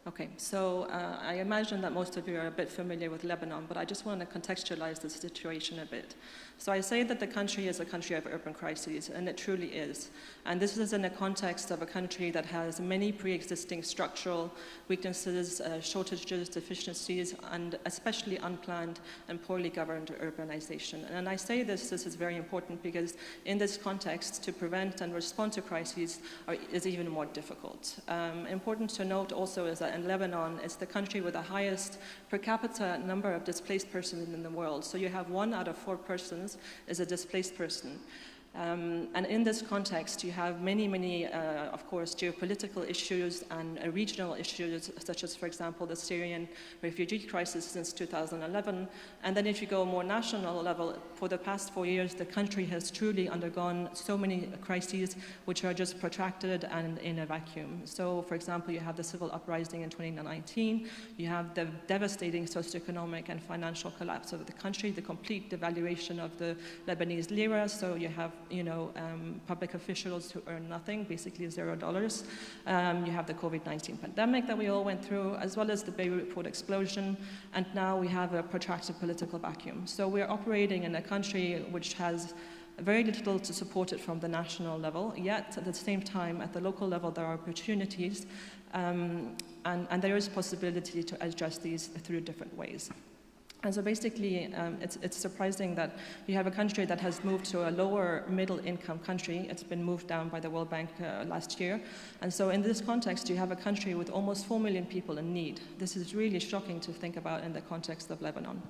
Okay, so I imagine that most of you are a bit familiar with Lebanon, but I just want to contextualize the situation a bit. So I say that the country is a country of urban crises, and it truly is. And this is in the context of a country that has many pre-existing structural weaknesses, shortages, deficiencies, and especially unplanned and poorly governed urbanization. And I say this is very important because in this context, to prevent and respond to crises is even more difficult. Important to note also is that in Lebanon, it's the country with the highest per capita number of displaced persons in the world. So you have 1 out of 4 persons is a displaced person. And in this context, you have many, of course, geopolitical issues and regional issues, such as, for example, the Syrian refugee crisis since 2011. And then if you go more national level, for the past 4 years, the country has truly undergone so many crises which are just protracted and in a vacuum. So, for example, you have the civil uprising in 2019, you have the devastating socioeconomic and financial collapse of the country, the complete devaluation of the Lebanese lira, so you have public officials who earn nothing, basically $0. You have the COVID-19 pandemic that we all went through, as well as the Beirut port explosion, and now we have a protracted political vacuum. So we're operating in a country which has very little to support it from the national level, yet at the same time, at the local level, there are opportunities, and there is possibility to address these through different ways. And so basically, it's surprising that you have a country that has moved to a lower middle income country. It's been moved down by the World Bank last year. And so in this context, you have a country with almost 4 million people in need. This is really shocking to think about in the context of Lebanon.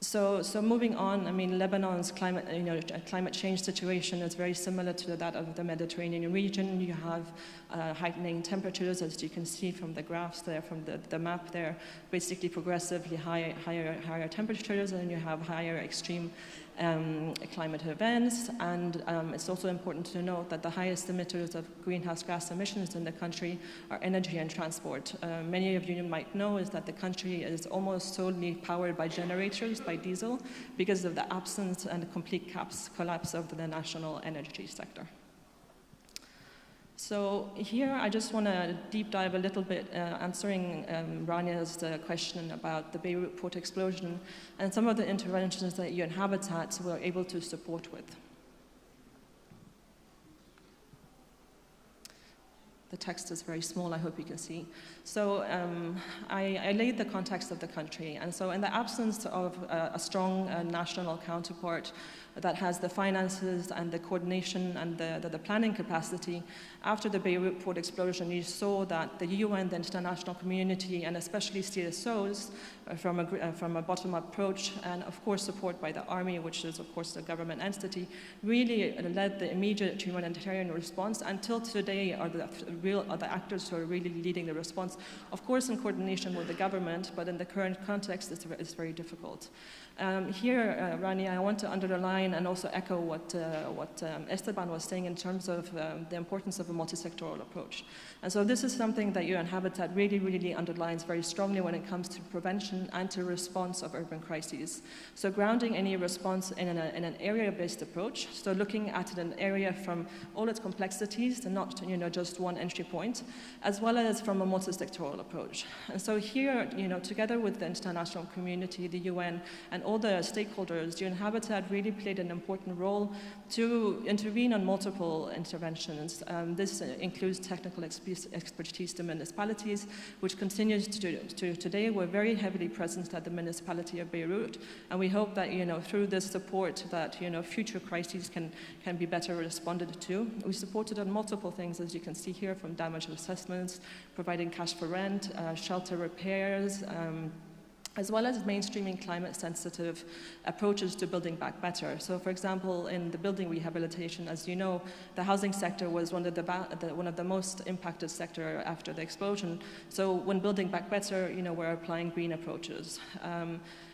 So moving on, I mean, Lebanon's climate change situation is very similar to that of the Mediterranean region. You have heightening temperatures, as you can see from the graphs there, from the map there, basically progressively higher temperatures, and you have higher extreme climate events. And it's also important to note that the highest emitters of greenhouse gas emissions in the country are energy and transport. Many of you might know is that the country is almost solely powered by generators, by diesel, because of the absence and complete collapse of the national energy sector. So here I just want to deep dive a little bit, answering Rania's question about the Beirut port explosion and some of the interventions that UN Habitat were able to support with. The text is very small, I hope you can see. So I laid the context of the country. And so in the absence of a strong national counterpart that has the finances and the coordination and the planning capacity, after the Beirut port explosion, you saw that the UN, the international community, and especially CSOs, from a bottom-up approach, and of course support by the army, which is of course the government entity, really led the immediate humanitarian response. Until today are the actors who are really leading the response, of course in coordination with the government, but in the current context it's very difficult. Here, Rania, I want to underline and also echo what Esteban was saying in terms of the importance of a multi-sectoral approach. And so this is something that UN Habitat really underlines very strongly when it comes to prevention and to response of urban crises. So grounding any response in an area-based approach, so looking at an area from all its complexities and not just one entry point, as well as from a multi-sectoral approach. And so here, together with the international community, the UN, and all the stakeholders, UN Habitat really played an important role to intervene on multiple interventions. This includes technical expertise to municipalities, which continues to today. We're very heavily present at the municipality of Beirut, and we hope that through this support that future crises can be better responded to. We supported on multiple things, as you can see here, from damage assessments, providing cash for rent, shelter repairs, as well as mainstreaming climate-sensitive approaches to building back better. So, for example, in the building rehabilitation, as you know, the housing sector was one of the most impacted sector after the explosion. So, when building back better, we're applying green approaches.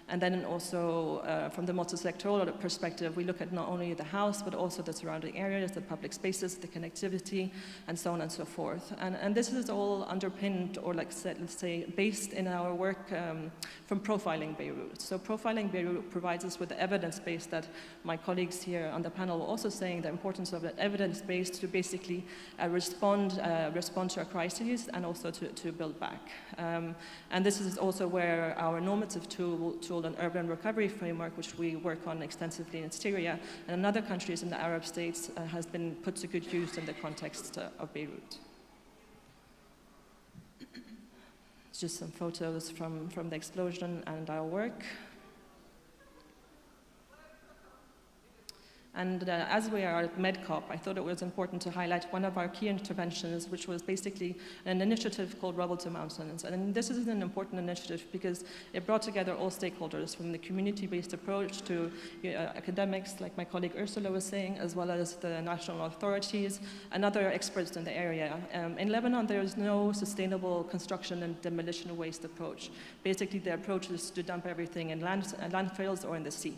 And then also from the multi-sectoral perspective, we look at not only the house, but also the surrounding areas, the public spaces, the connectivity, and so on and so forth. And this is all underpinned, or let's say, based in our work from Profiling Beirut. So Profiling Beirut provides us with the evidence base that my colleagues here on the panel were also saying the importance of that evidence base to basically respond to a crisis and also to build back. And this is also where our normative tool and urban recovery framework, which we work on extensively in Syria and in other countries in the Arab states, has been put to good use in the context of Beirut. It's just some photos from the explosion and our work. And as we are at MedCop, I thought it was important to highlight one of our key interventions, which was basically an initiative called Rubble to Mountains. And this is an important initiative because it brought together all stakeholders, from the community-based approach to academics, like my colleague Ursula was saying, as well as the national authorities and other experts in the area. In Lebanon, there is no sustainable construction and demolition waste approach. Basically, the approach is to dump everything in landfills or in the sea.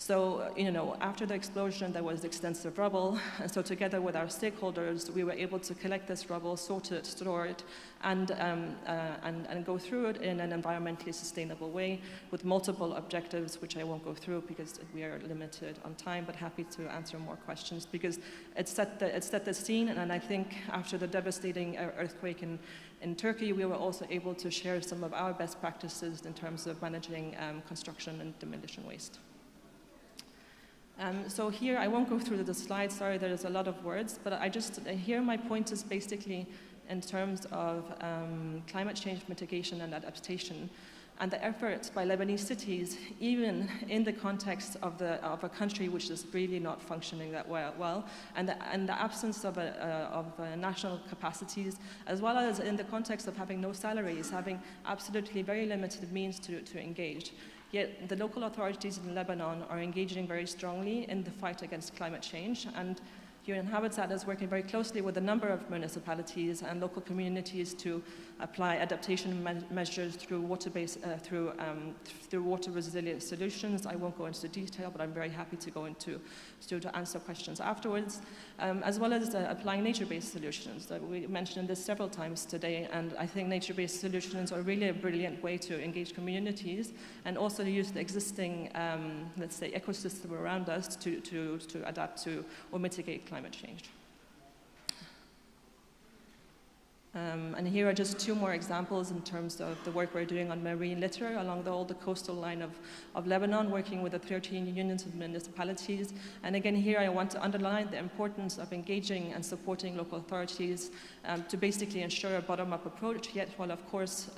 So, after the explosion, there was extensive rubble. And so together with our stakeholders, we were able to collect this rubble, sort it, store it, and go through it in an environmentally sustainable way with multiple objectives, which I won't go through because we are limited on time, but happy to answer more questions because it set the scene. And I think after the devastating earthquake in Turkey, we were also able to share some of our best practices in terms of managing construction and demolition waste. So here, I won't go through the slides, sorry, there's a lot of words, but here my point is basically in terms of climate change mitigation and adaptation, and the efforts by Lebanese cities, even in the context of a country which is really not functioning that well, and the absence of national capacities, as well as in the context of having no salaries, having absolutely very limited means to engage. Yet the local authorities in Lebanon are engaging very strongly in the fight against climate change, and UN Habitat is working very closely with a number of municipalities and local communities to apply adaptation measures through water resilient solutions. I won't go into detail, but I'm very happy to go into to answer questions afterwards, as well as applying nature-based solutions. We mentioned this several times today, and I think nature-based solutions are really a brilliant way to engage communities and also use the existing, let's say, ecosystem around us to adapt to or mitigate climate change. And here are just two more examples in terms of the work we're doing on marine litter along all the coastal line of Lebanon, working with the 13 unions of municipalities. And again, here I want to underline the importance of engaging and supporting local authorities to basically ensure a bottom-up approach, yet while of course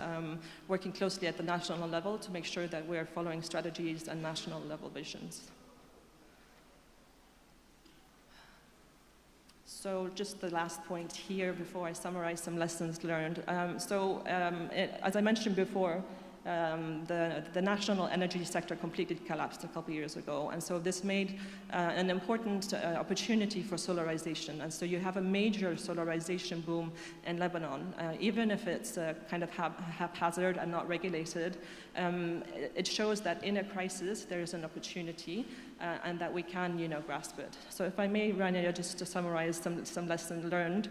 working closely at the national level to make sure that we're following strategies and national level visions. So just the last point here before I summarize some lessons learned. As I mentioned before, the national energy sector completely collapsed a couple years ago. And so this made an important opportunity for solarization. And so you have a major solarization boom in Lebanon. Even if it's kind of haphazard and not regulated, it shows that in a crisis, there is an opportunity and that we can, grasp it. So if I may, Rania, just to summarize some lessons learned.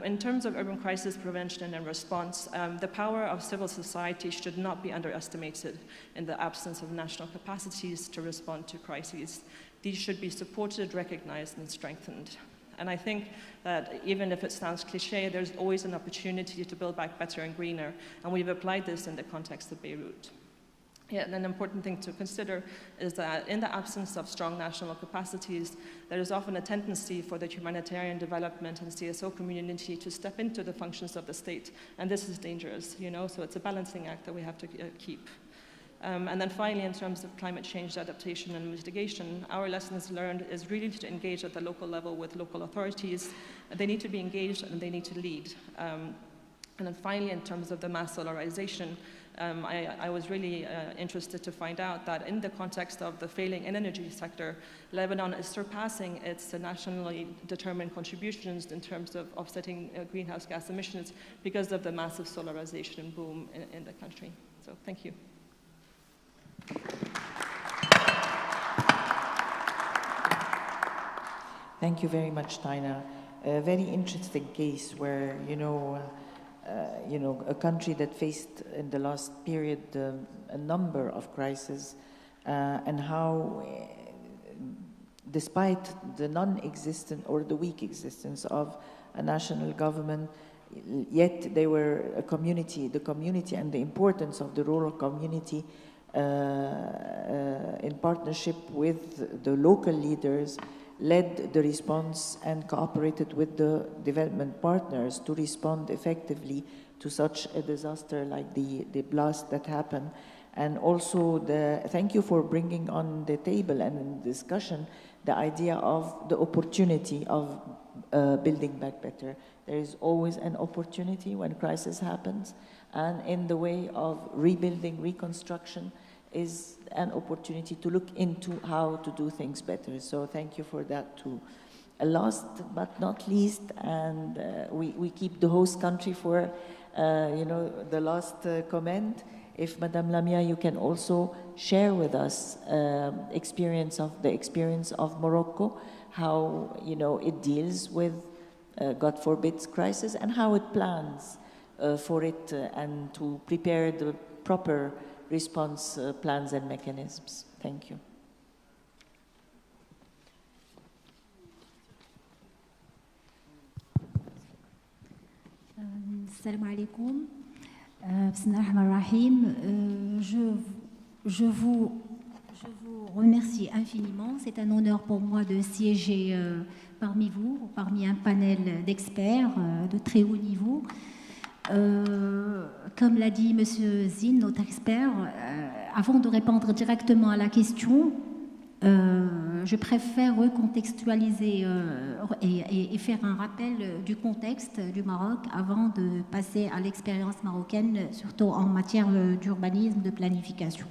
In terms of urban crisis prevention and response, the power of civil society should not be underestimated in the absence of national capacities to respond to crises. These should be supported, recognized, and strengthened. And I think that even if it sounds cliche, there's always an opportunity to build back better and greener, and we've applied this in the context of Beirut. Yet an important thing to consider is that in the absence of strong national capacities, there is often a tendency for the humanitarian development and CSO community to step into the functions of the state. And this is dangerous, so it's a balancing act that we have to keep. And then finally, in terms of climate change adaptation and mitigation, our lessons learned is really to engage at the local level with local authorities. They need to be engaged and they need to lead. And then finally, in terms of the mass solarization, I was really interested to find out that in the context of the failing energy sector, Lebanon is surpassing its nationally determined contributions in terms of offsetting greenhouse gas emissions because of the massive solarization boom in the country. So thank you. Thank you very much, Taina. A very interesting case where, a country that faced in the last period a number of crises and how, despite the non-existent or the weak existence of a national government, yet they were a community, the community and the importance of the rural community in partnership with the local leaders led the response and cooperated with the development partners to respond effectively to such a disaster like the blast that happened. And also, thank you for bringing on the table and in discussion the idea of the opportunity of building back better. There is always an opportunity when crisis happens, and in the way of rebuilding, reconstruction, is an opportunity to look into how to do things better. So thank you for that too. Last but not least, and we keep the host country for the last comment. If Madame Lamia, you can also share with us the experience of Morocco, how it deals with God forbid crisis, and how it plans for it and to prepare the proper response plans and mechanisms. Thank you. Salam alaikum. Bismillahirrahmanirrahim. Je vous remercie infiniment. C'est un honneur pour moi de siéger parmi vous, parmi un panel d'experts de très haut niveau. Comme l'a dit M. Zine, notre expert, avant de répondre directement à la question, je préfère recontextualiser et faire un rappel du contexte du Maroc avant de passer à l'expérience marocaine, surtout en matière d'urbanisme, de planification.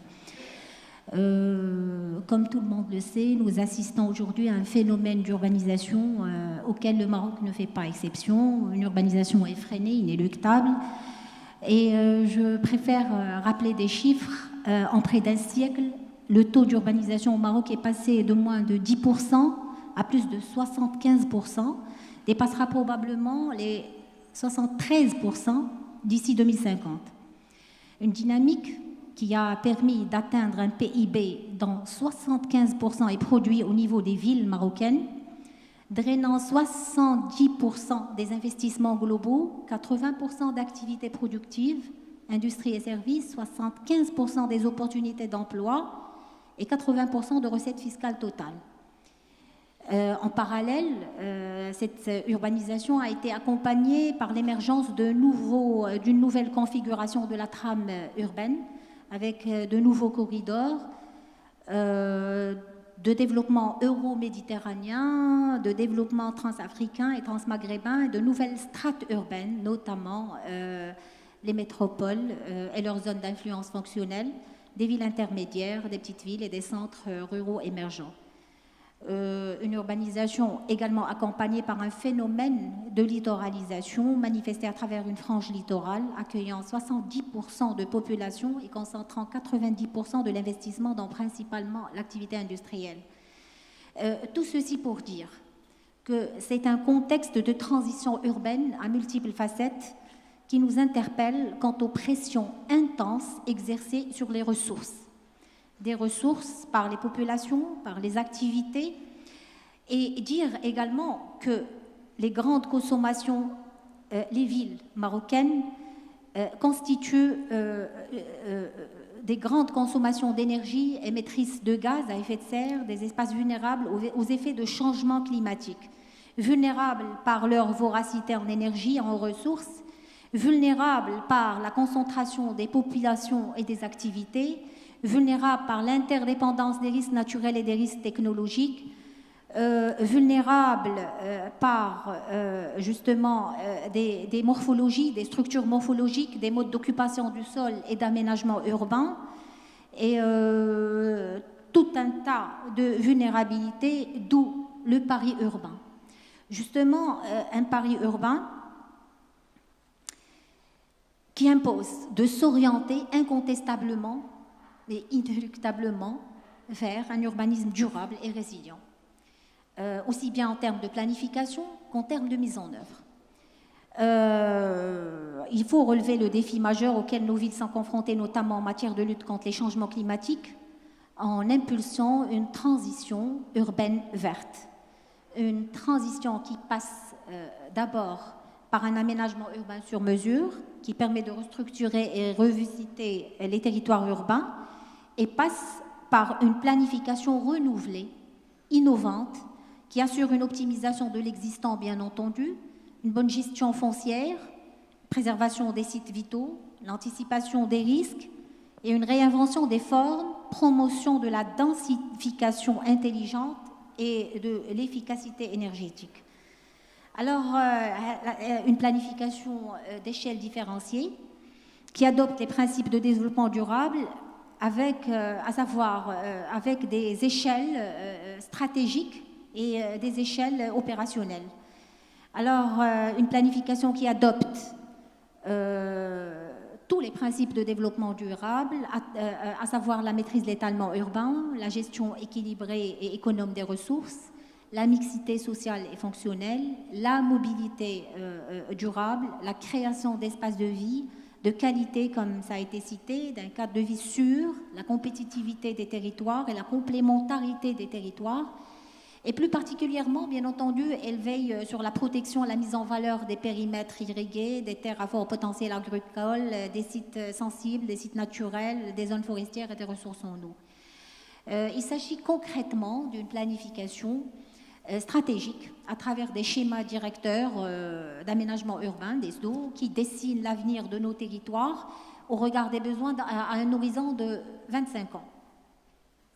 Comme tout le monde le sait, nous assistons aujourd'hui à un phénomène d'urbanisation auquel le Maroc ne fait pas exception, une urbanisation effrénée, inéluctable. Et je préfère rappeler des chiffres. En près d'un siècle, le taux d'urbanisation au Maroc est passé de moins de 10% à plus de 75%, dépassera probablement les 73% d'ici 2050. Une dynamique qui a permis d'atteindre un PIB dont 75% est produit au niveau des villes marocaines, drainant 70% des investissements globaux, 80% d'activités productives, industrie et services, 75% des opportunités d'emploi et 80% de recettes fiscales totales. En parallèle, cette urbanisation a été accompagnée par l'émergence d'une nouvelle configuration de la trame urbaine, avec de nouveaux corridors de développement euro-méditerranéen, de développement transafricain et transmaghrébin, et de nouvelles strates urbaines, notamment les métropoles et leurs zones d'influence fonctionnelle, des villes intermédiaires, des petites villes et des centres ruraux émergents. Une urbanisation également accompagnée par un phénomène de littoralisation manifesté à travers une frange littorale accueillant 70% de population et concentrant 90% de l'investissement dans principalement l'activité industrielle. Tout ceci pour dire que c'est un contexte de transition urbaine à multiples facettes qui nous interpelle quant aux pressions intenses exercées sur les ressources. Des ressources par les populations, par les activités, et dire également que les grandes consommations, les villes marocaines constituent des grandes consommations d'énergie, émettrices de gaz à effet de serre, des espaces vulnérables aux effets de changement climatique, vulnérables par leur voracité en énergie, en ressources, vulnérables par la concentration des populations et des activités, vulnérables par l'interdépendance des risques naturels et des risques technologiques, vulnérables par justement des morphologies, des structures morphologiques, des modes d'occupation du sol et d'aménagement urbain, et tout un tas de vulnérabilités, d'où le pari urbain. Justement, un pari urbain qui impose de s'orienter incontestablement et inéluctablement vers un urbanisme durable et résilient, aussi bien en termes de planification qu'en termes de mise en œuvre. Il faut relever le défi majeur auquel nos villes sont confrontées, notamment en matière de lutte contre les changements climatiques, en impulsant une transition urbaine verte. Une transition qui passe d'abord par un aménagement urbain sur mesure, qui permet de restructurer et revisiter les territoires urbains, et passe par une planification renouvelée, innovante, qui assure une optimisation de l'existant, bien entendu, une bonne gestion foncière, préservation des sites vitaux, l'anticipation des risques et une réinvention des formes, promotion de la densification intelligente et de l'efficacité énergétique. Alors, une planification d'échelle différenciée qui adopte les principes de développement durable avec, à savoir avec des échelles stratégiques et des échelles opérationnelles. Alors, une planification qui adopte tous les principes de développement durable, à savoir la maîtrise de l'étalement urbain, la gestion équilibrée et économe des ressources, la mixité sociale et fonctionnelle, la mobilité durable, la création d'espaces de vie, de qualité, comme ça a été cité, d'un cadre de vie sûr, la compétitivité des territoires et la complémentarité des territoires. Et plus particulièrement, bien entendu, elle veille sur la protection et la mise en valeur des périmètres irrigués, des terres à fort potentiel agricole, des sites sensibles, des sites naturels, des zones forestières et des ressources en eau. Il s'agit concrètement d'une planification stratégique à travers des schémas directeurs d'aménagement urbain, des SDO, qui dessinent l'avenir de nos territoires au regard des besoins à un horizon de 25 ans.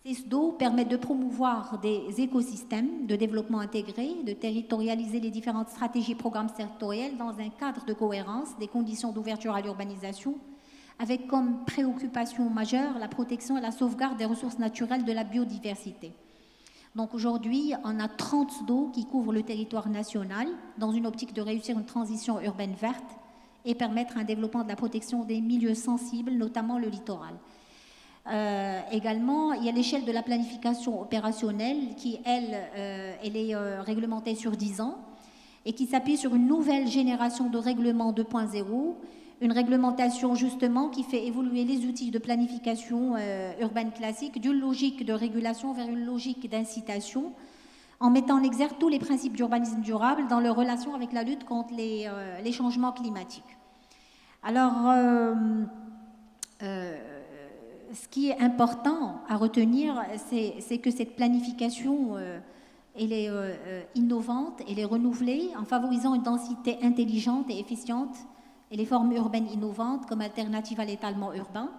Ces SDO permettent de promouvoir des écosystèmes de développement intégré, de territorialiser les différentes stratégies et programmes sectoriels dans un cadre de cohérence des conditions d'ouverture à l'urbanisation, avec comme préoccupation majeure la protection et la sauvegarde des ressources naturelles de la biodiversité. Donc aujourd'hui, on a 30 SDO qui couvrent le territoire national dans une optique de réussir une transition urbaine verte et permettre un développement de la protection des milieux sensibles, notamment le littoral. Également, il y a l'échelle de la planification opérationnelle qui, elle est réglementée sur 10 ans et qui s'appuie sur une nouvelle génération de règlements 2.0, une réglementation justement qui fait évoluer les outils de planification urbaine classique d'une logique de régulation vers une logique d'incitation, en mettant en exergue tous les principes d'urbanisme durable dans leur relation avec la lutte contre les changements climatiques. Alors, ce qui est important à retenir, c'est que cette planification, elle est innovante, elle est renouvelée en favorisant une densité intelligente et efficiente et les formes urbaines innovantes comme alternative à l'étalement urbain,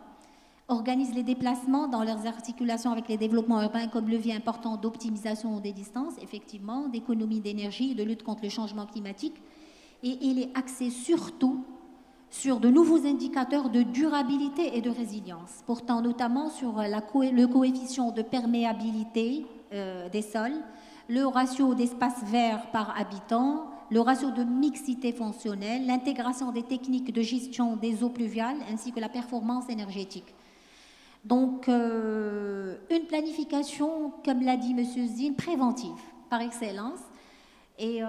organise les déplacements dans leurs articulations avec les développements urbains comme levier important d'optimisation des distances, effectivement, d'économie d'énergie et de lutte contre le changement climatique, et il est axé surtout sur de nouveaux indicateurs de durabilité et de résilience, portant notamment sur le coefficient de perméabilité des sols, le ratio d'espace vert par habitant, le ratio de mixité fonctionnelle, l'intégration des techniques de gestion des eaux pluviales ainsi que la performance énergétique. Donc, une planification, comme l'a dit M. Zine, préventive par excellence. Et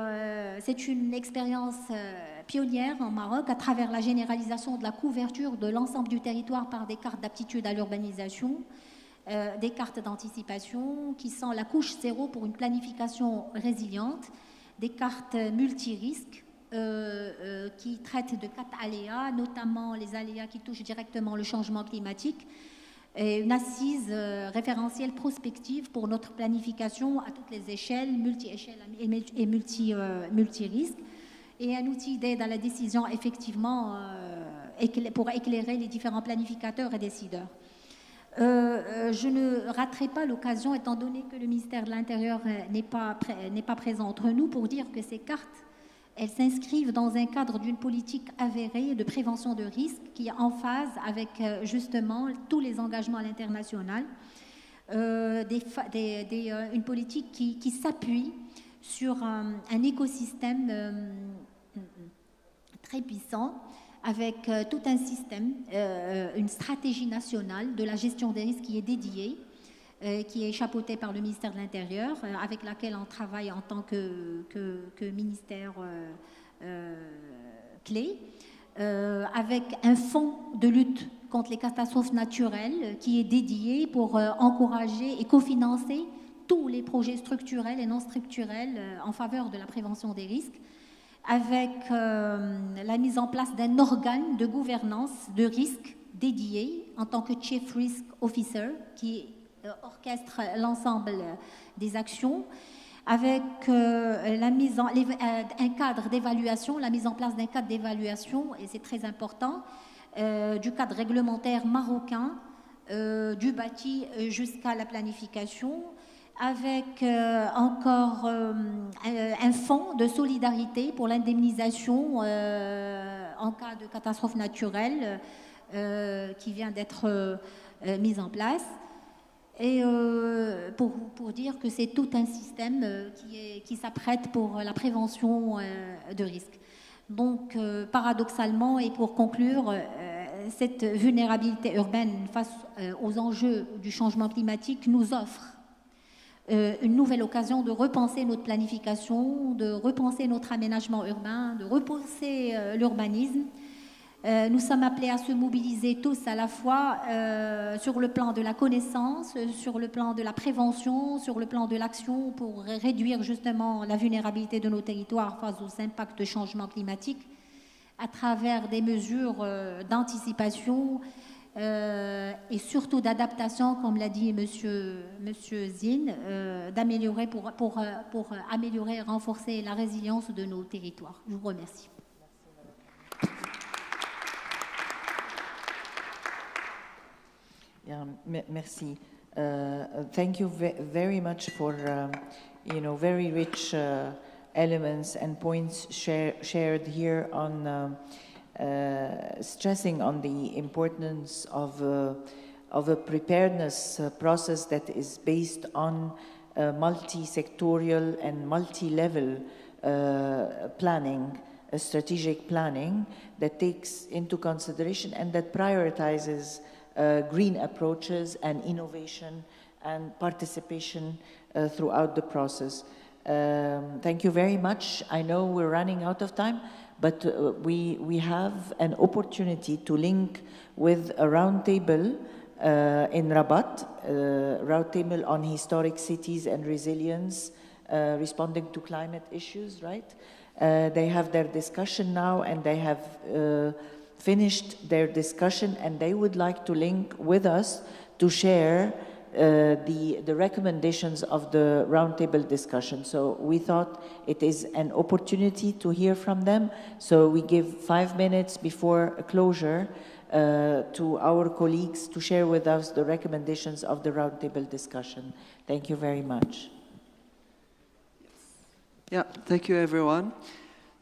c'est une expérience pionnière en Maroc à travers la généralisation de la couverture de l'ensemble du territoire par des cartes d'aptitude à l'urbanisation, des cartes d'anticipation qui sont la couche zéro pour une planification résiliente, des cartes multirisques qui traitent de 4 aléas, notamment les aléas qui touchent directement le changement climatique, et une assise référentielle prospective pour notre planification à toutes les échelles, multi-échelles et multi-risques, et un outil d'aide à la décision effectivement pour éclairer les différents planificateurs et décideurs. Je ne raterai pas l'occasion, étant donné que le ministère de l'Intérieur n'est pas présent entre nous, pour dire que ces cartes, elles s'inscrivent dans un cadre d'une politique avérée de prévention de risques qui est en phase avec justement tous les engagements à l'international, une politique qui s'appuie sur un écosystème très puissant avec tout un système, une stratégie nationale de la gestion des risques qui est dédiée, qui est chapeautée par le ministère de l'Intérieur, avec laquelle on travaille en tant que ministère clé, avec un fonds de lutte contre les catastrophes naturelles qui est dédié pour encourager et cofinancer tous les projets structurels et non structurels en faveur de la prévention des risques, avec la mise en place d'un organe de gouvernance de risque dédié en tant que Chief Risk Officer qui orchestre l'ensemble des actions, avec un cadre d'évaluation, la mise en place d'un cadre d'évaluation, et c'est très important, du cadre réglementaire marocain, du bâti jusqu'à la planification, avec encore un fonds de solidarité pour l'indemnisation en cas de catastrophe naturelle qui vient d'être mis en place. Et pour dire que c'est tout un système qui s'apprête pour la prévention de risques. Donc, paradoxalement, et pour conclure, cette vulnérabilité urbaine face aux enjeux du changement climatique nous offre une nouvelle occasion de repenser notre planification, de repenser notre aménagement urbain, de repenser l'urbanisme. Nous sommes appelés à se mobiliser tous à la fois sur le plan de la connaissance, sur le plan de la prévention, sur le plan de l'action pour réduire justement la vulnérabilité de nos territoires face aux impacts de changement climatique à travers des mesures d'anticipation et surtout d'adaptation, comme l'a dit Monsieur Zine, d'améliorer pour améliorer et renforcer la résilience de nos territoires. Je vous remercie. Yeah, merci. Thank you very much for very rich elements and points shared here on stressing on the importance of a preparedness process that is based on multi-sectorial and multi-level planning, strategic planning that takes into consideration and that prioritizes green approaches and innovation and participation throughout the process. Thank you very much. I know we're running out of time, but we have an opportunity to link with a roundtable in Rabat, roundtable on historic cities and resilience, responding to climate issues, right? They have their discussion now and they have finished their discussion and they would like to link with us to share the recommendations of the roundtable discussion. So we thought it is an opportunity to hear from them. So we give 5 minutes before a closure to our colleagues to share with us the recommendations of the roundtable discussion. Thank you very much. Yeah, thank you everyone.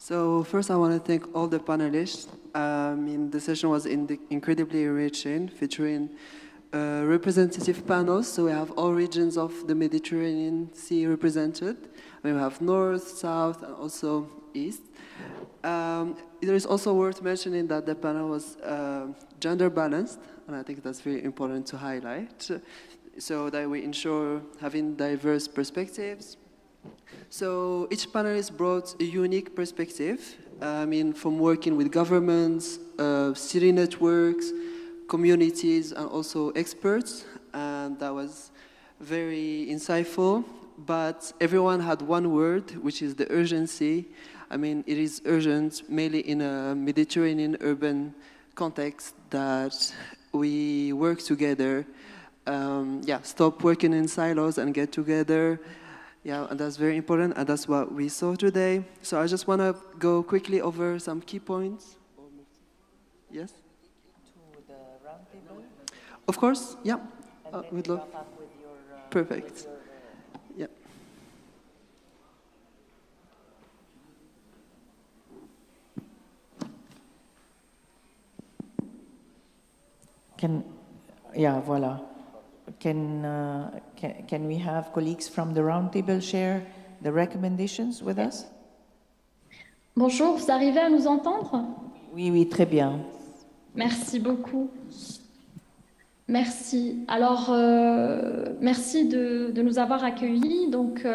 So first I want to thank all the panelists. The session was incredibly enriching, featuring representative panels. So we have all regions of the Mediterranean Sea represented. We have North, South, and also East. It is also worth mentioning that the panel was gender balanced, and I think that's very important to highlight, so that we ensure having diverse perspectives. So each panelist brought a unique perspective, from working with governments, city networks, communities, and also experts, and that was very insightful. But everyone had one word, which is the urgency. It is urgent, mainly in a Mediterranean urban context, that we work together, stop working in silos and get together. Yeah, and that's very important, and that's what we saw today. So I just want to go quickly over some key points. Yes? To the roundtable? Of course, yeah. And we'd love. with your, Perfect. Yeah. Voilà. Can we have colleagues from the roundtable share the recommendations with us? Bonjour, vous arrivez à nous entendre? Oui, oui, très bien. Merci beaucoup. Merci. Alors, merci de nous avoir accueillis. Donc,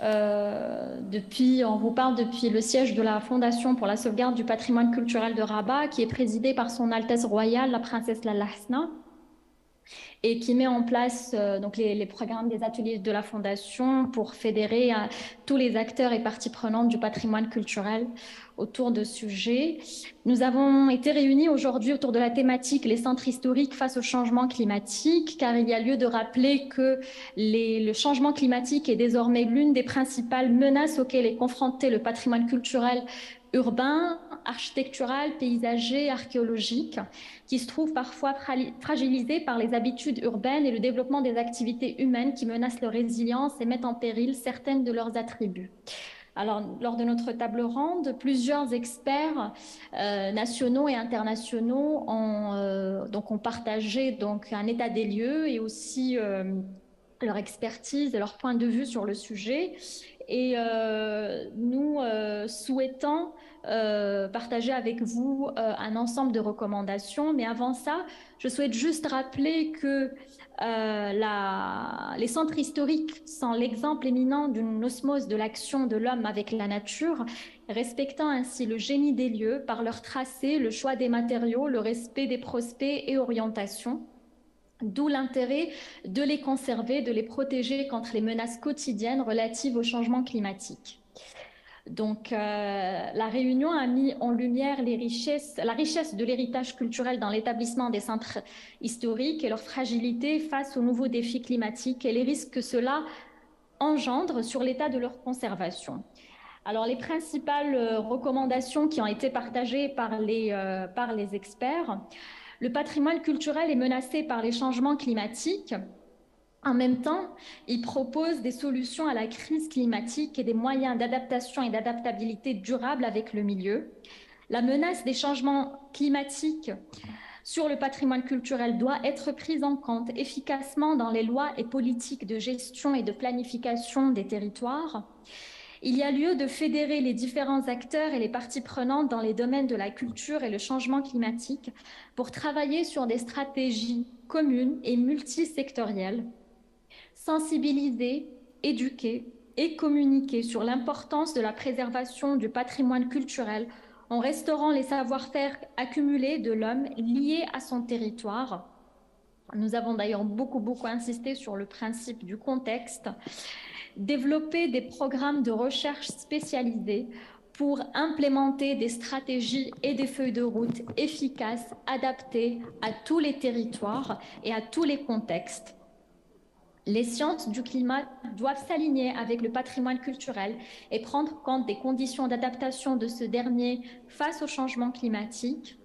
on vous parle depuis le siège de la Fondation pour la sauvegarde du patrimoine culturel de Rabat, qui est présidée par Son Altesse Royale, la princesse Lalla Hasna, et qui met en place donc les programmes des ateliers de la Fondation pour fédérer tous les acteurs et parties prenantes du patrimoine culturel autour de sujets. Nous avons été réunis aujourd'hui autour de la thématique les centres historiques face au changement climatique, car il y a lieu de rappeler que le changement climatique est désormais l'une des principales menaces auxquelles est confronté le patrimoine culturel urbain, architectural, paysager, archéologique, qui se trouve parfois fragilisé par les habitudes urbaines et le développement des activités humaines qui menacent leur résilience et mettent en péril certaines de leurs attributs. Alors, lors de notre table ronde, plusieurs experts nationaux et internationaux ont partagé donc, un état des lieux et aussi leur expertise et leur point de vue sur le sujet. Et nous souhaitons partager avec vous un ensemble de recommandations. Mais avant ça, je souhaite juste rappeler que les centres historiques sont l'exemple éminent d'une osmose de l'action de l'homme avec la nature, respectant ainsi le génie des lieux par leur tracé, le choix des matériaux, le respect des prospects et orientations. D'où l'intérêt de les conserver, de les protéger contre les menaces quotidiennes relatives au changement climatique. Donc, la réunion a mis en lumière la richesse de l'héritage culturel dans l'établissement des centres historiques et leur fragilité face aux nouveaux défis climatiques et les risques que cela engendre sur l'état de leur conservation. Alors, les principales recommandations qui ont été partagées par les experts: le patrimoine culturel est menacé par les changements climatiques. En même temps, il propose des solutions à la crise climatique et des moyens d'adaptation et d'adaptabilité durable avec le milieu. La menace des changements climatiques sur le patrimoine culturel doit être prise en compte efficacement dans les lois et politiques de gestion et de planification des territoires. Il y a lieu de fédérer les différents acteurs et les parties prenantes dans les domaines de la culture et le changement climatique pour travailler sur des stratégies communes et multisectorielles, sensibiliser, éduquer et communiquer sur l'importance de la préservation du patrimoine culturel en restaurant les savoir-faire accumulés de l'homme liés à son territoire. Nous avons d'ailleurs beaucoup insisté sur le principe du contexte. Développer des programmes de recherche spécialisés pour implémenter des stratégies et des feuilles de route efficaces, adaptées à tous les territoires et à tous les contextes. Les sciences du climat doivent s'aligner avec le patrimoine culturel et prendre compte des conditions d'adaptation de ce dernier face au changement climatique.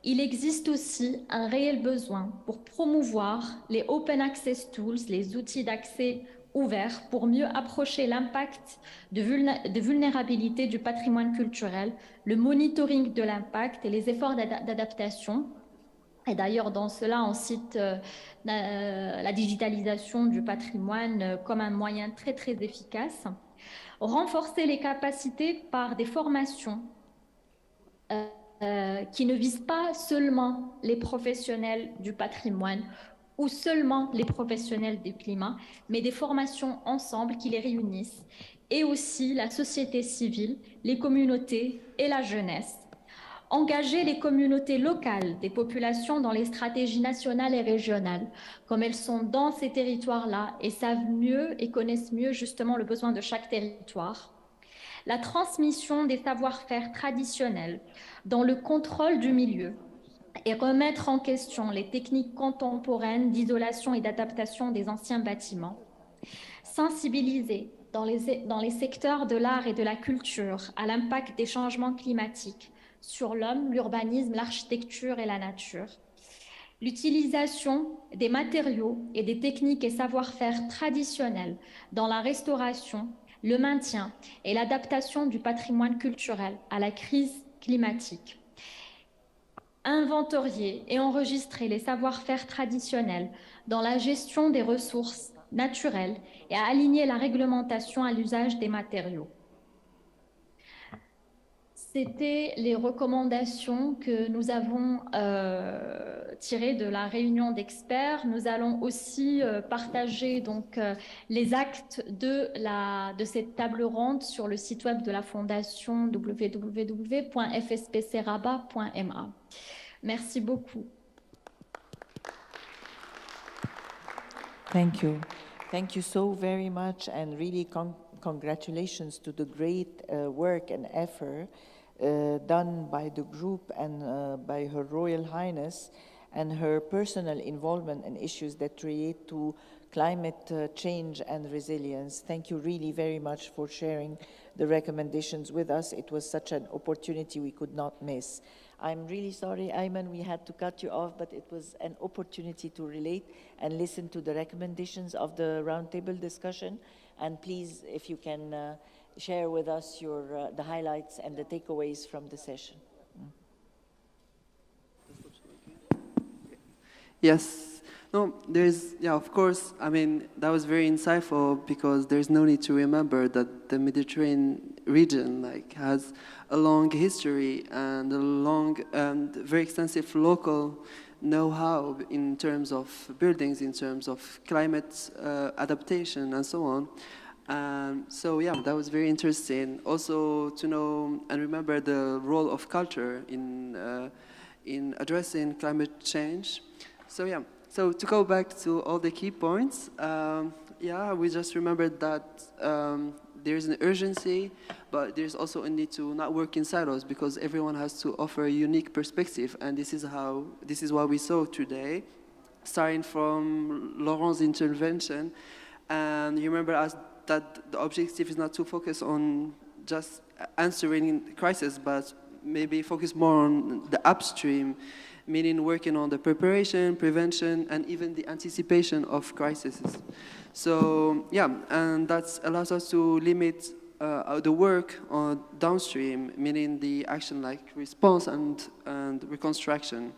Il existe aussi un réel besoin pour promouvoir les Open Access Tools, les outils d'accès ouverts, pour mieux approcher l'impact de vulnérabilité du patrimoine culturel, le monitoring de l'impact et les efforts d'adaptation. Et d'ailleurs, dans cela, on cite la digitalisation du patrimoine comme un moyen très efficace. Renforcer les capacités par des formations qui ne visent pas seulement les professionnels du patrimoine ou seulement les professionnels du climat, mais des formations ensemble qui les réunissent, et aussi la société civile, les communautés et la jeunesse. Engager les communautés locales des populations dans les stratégies nationales et régionales, comme elles sont dans ces territoires-là et savent mieux et connaissent mieux justement le besoin de chaque territoire. La transmission des savoir-faire traditionnels dans le contrôle du milieu et remettre en question les techniques contemporaines d'isolation et d'adaptation des anciens bâtiments. Sensibiliser dans les secteurs de l'art et de la culture à l'impact des changements climatiques sur l'homme, l'urbanisme, l'architecture et la nature. L'utilisation des matériaux et des techniques et savoir-faire traditionnels dans la restauration, le maintien et l'adaptation du patrimoine culturel à la crise climatique. Inventorier et enregistrer les savoir-faire traditionnels dans la gestion des ressources naturelles et à aligner la réglementation à l'usage des matériaux. C'était les recommandations que nous avons tirées de la réunion d'experts. Nous allons aussi partager donc les actes de cette table ronde sur le site web de la Fondation www.fspcrabat.ma. Merci beaucoup. Thank you. Thank you so very much, and really congratulations to the great work and effort done by the group and by Her Royal Highness, and her personal involvement in issues that relate to climate change and resilience. Thank you really very much for sharing the recommendations with us. It was such an opportunity we could not miss. I'm really sorry, Ayman, we had to cut you off, but it was an opportunity to relate and listen to the recommendations of the roundtable discussion. And please, if you can share with us your the highlights and the takeaways from the session. Yes. No, of course, I mean, that was very insightful, because there's no need to remember that the Mediterranean region has a long history and a long and very extensive local know-how in terms of buildings, in terms of climate adaptation, and so on. So yeah, that was very interesting. Also to know and remember the role of culture in addressing climate change. So yeah, so to go back to all the key points, yeah, we just remembered that there's an urgency, but there's also a need to not work in silos, because everyone has to offer a unique perspective, and this is what we saw today, starting from Laurent's intervention. And you remember that the objective is not to focus on just answering the crisis, but maybe focus more on the upstream, meaning working on the preparation, prevention, and even the anticipation of crises. So yeah, and that allows us to limit the work on downstream, meaning the action like response and reconstruction.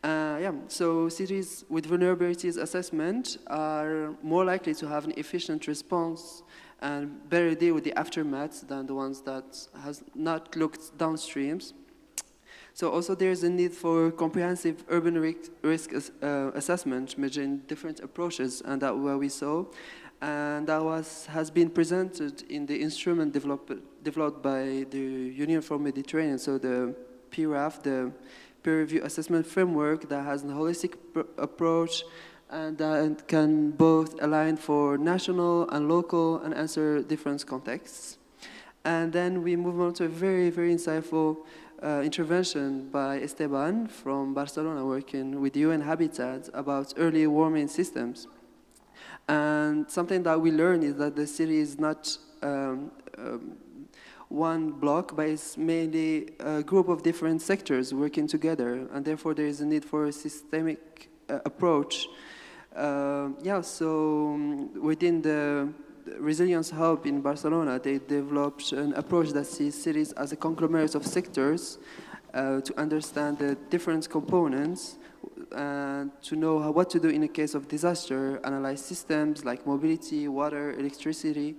Yeah, so cities with vulnerabilities assessment are more likely to have an efficient response and better deal with the aftermath than the ones that has not looked downstreams. So also there's a need for comprehensive urban risk assessment, measuring different approaches, and that what we saw. And that has been presented in the instrument developed by the Union for Mediterranean, so the PRAF, the Peer Review Assessment Framework, that has a holistic approach and that can both align for national and local and answer different contexts. And then we move on to a very, very insightful intervention by Esteban from Barcelona, working with UN Habitat about early warming systems. And something that we learned is that the city is not one block, but it's mainly a group of different sectors working together, and therefore there is a need for a systemic approach. Yeah, so within the Resilience Hub in Barcelona, they developed an approach that sees cities as a conglomerate of sectors to understand the different components, to know what to do in a case of disaster, analyze systems like mobility, water, electricity,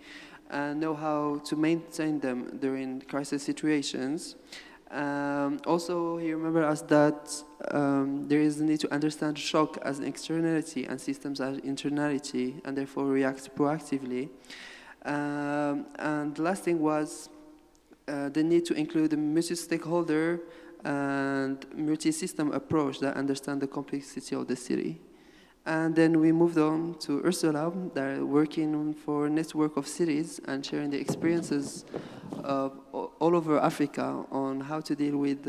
and know how to maintain them during crisis situations. Also, he remembered us that there is a need to understand shock as an externality and systems as internality, and therefore react proactively. And the last thing was the need to include a multi-stakeholder and multi-system approach that understand the complexity of the city. And then we moved on to Ursula, that are working for a network of cities and sharing the experiences of all over Africa on how to deal with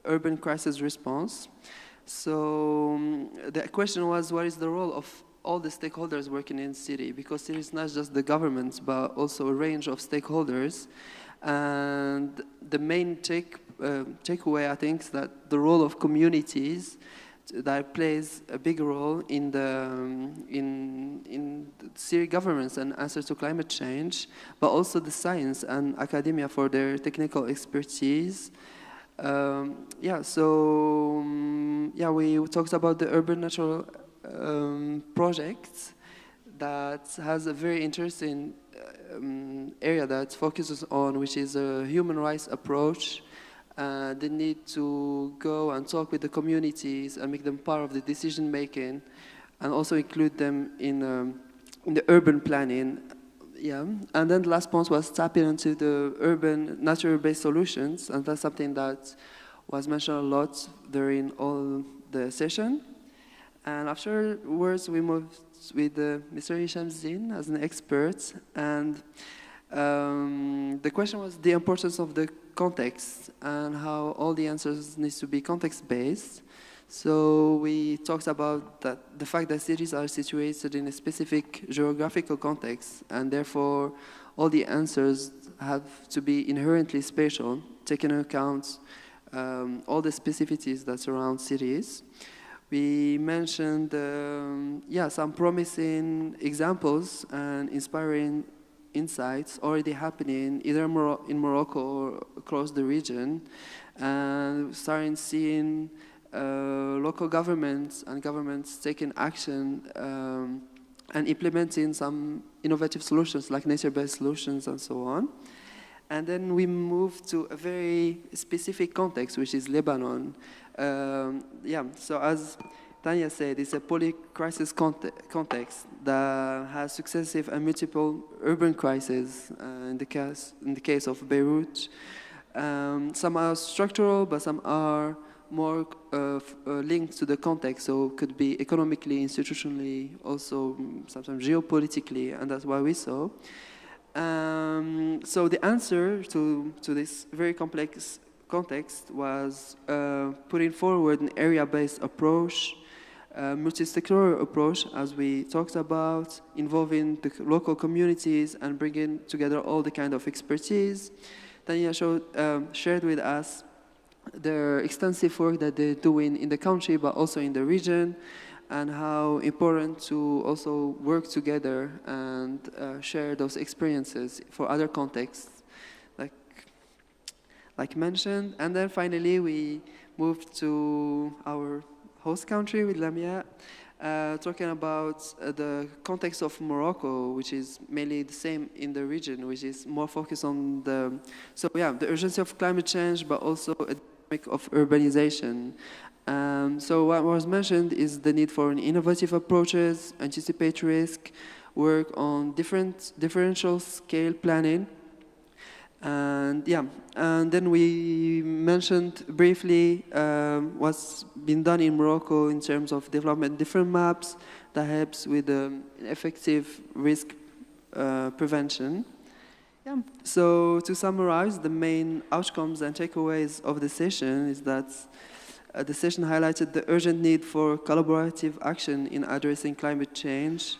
urban crisis response. So the question was, what is the role of all the stakeholders working in city? Because it is not just the governments, but also a range of stakeholders. And the main takeaway, I think, is that the role of communities that plays a big role in the city governments and answers to climate change, but also the science and academia for their technical expertise. Yeah, so yeah, we talked about the urban natural projects that has a very interesting area that focuses on, which is a human rights approach. The need to go and talk with the communities and make them part of the decision making, and also include them in the urban planning. Yeah, and then the last point was tapping into the urban natural-based solutions, and that's something that was mentioned a lot during all the session. And afterwards, we moved with Mr. Hisham Zin as an expert, and the question was the importance of the context and how all the answers need to be context-based. So we talked about the fact that cities are situated in a specific geographical context, and therefore all the answers have to be inherently spatial, taking into account all the specificities that surround cities. We mentioned some promising examples and inspiring insights already happening either in Morocco or across the region, and starting seeing local governments and governments taking action and implementing some innovative solutions like nature-based solutions and so on. And then we moved to a very specific context, which is Lebanon. So as Tanya said, it's a poly-crisis context that has successive and multiple urban crises in the case of Beirut. Some are structural, but some are more linked to the context, so could be economically, institutionally, also sometimes geopolitically, and that's what we saw. So the answer to this very complex context was putting forward an area-based approach, multi-sectoral approach, as we talked about, involving the local communities and bringing together all the kind of expertise. Tanya shared with us the extensive work that they're doing in the country, but also in the region, and how important to also work together and share those experiences for other contexts, like mentioned. And then finally, we moved to our host country with Lamia, talking about the context of Morocco, which is mainly the same in the region, which is more focused on the urgency of climate change, but also a dynamic of urbanization. So what was mentioned is the need for innovative approaches, anticipate risk, work on differential scale planning. And then we mentioned briefly what's been done in Morocco in terms of development different maps that helps with effective risk prevention. So to summarize, the main outcomes and takeaways of the session is that the session highlighted the urgent need for collaborative action in addressing climate change.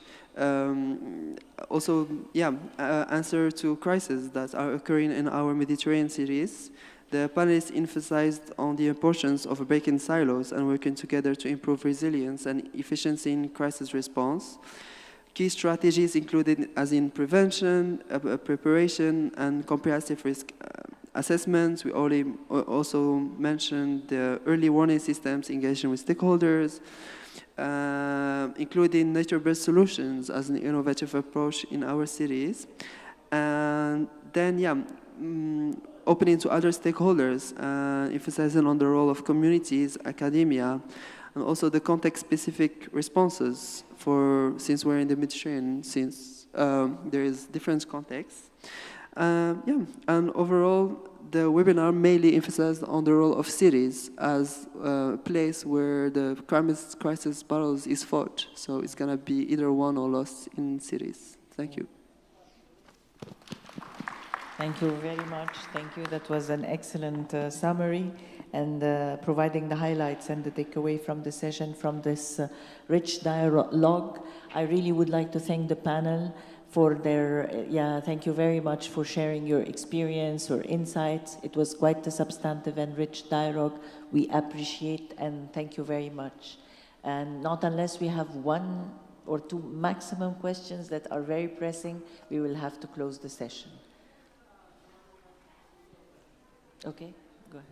Answer to crises that are occurring in our Mediterranean cities. The panelists emphasized on the importance of breaking silos and working together to improve resilience and efficiency in crisis response. Key strategies included as in prevention, preparation, and comprehensive risk assessments. We also mentioned the early warning systems, engaging with stakeholders, including nature-based solutions as an innovative approach in our cities. And then, opening to other stakeholders, emphasizing on the role of communities, academia, and also the context-specific responses since we're in the Mediterranean, since there is different contexts. And overall, the webinar mainly emphasized on the role of cities as a place where the climate crisis battles is fought. So it's going to be either won or lost in cities. Thank you. Thank you very much. Thank you. That was an excellent summary and providing the highlights and the takeaway from the session, from this rich dialogue. I really would like to thank the panel for their, thank you very much for sharing your experience or insights. It was quite a substantive and rich dialogue. We appreciate and thank you very much. And not unless we have one or two maximum questions that are very pressing, we will have to close the session. Okay, go ahead.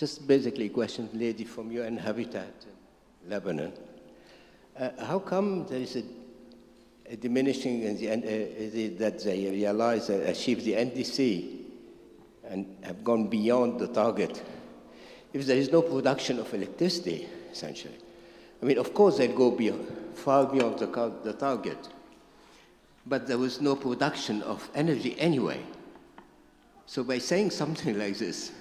just basically a question, lady from UN Habitat in Lebanon. How come there is a diminishing in that they realize that achieve the NDC and have gone beyond the target if there is no production of electricity, essentially? I mean, of course, they'll go far beyond the target, but there was no production of energy anyway. So by saying something like this,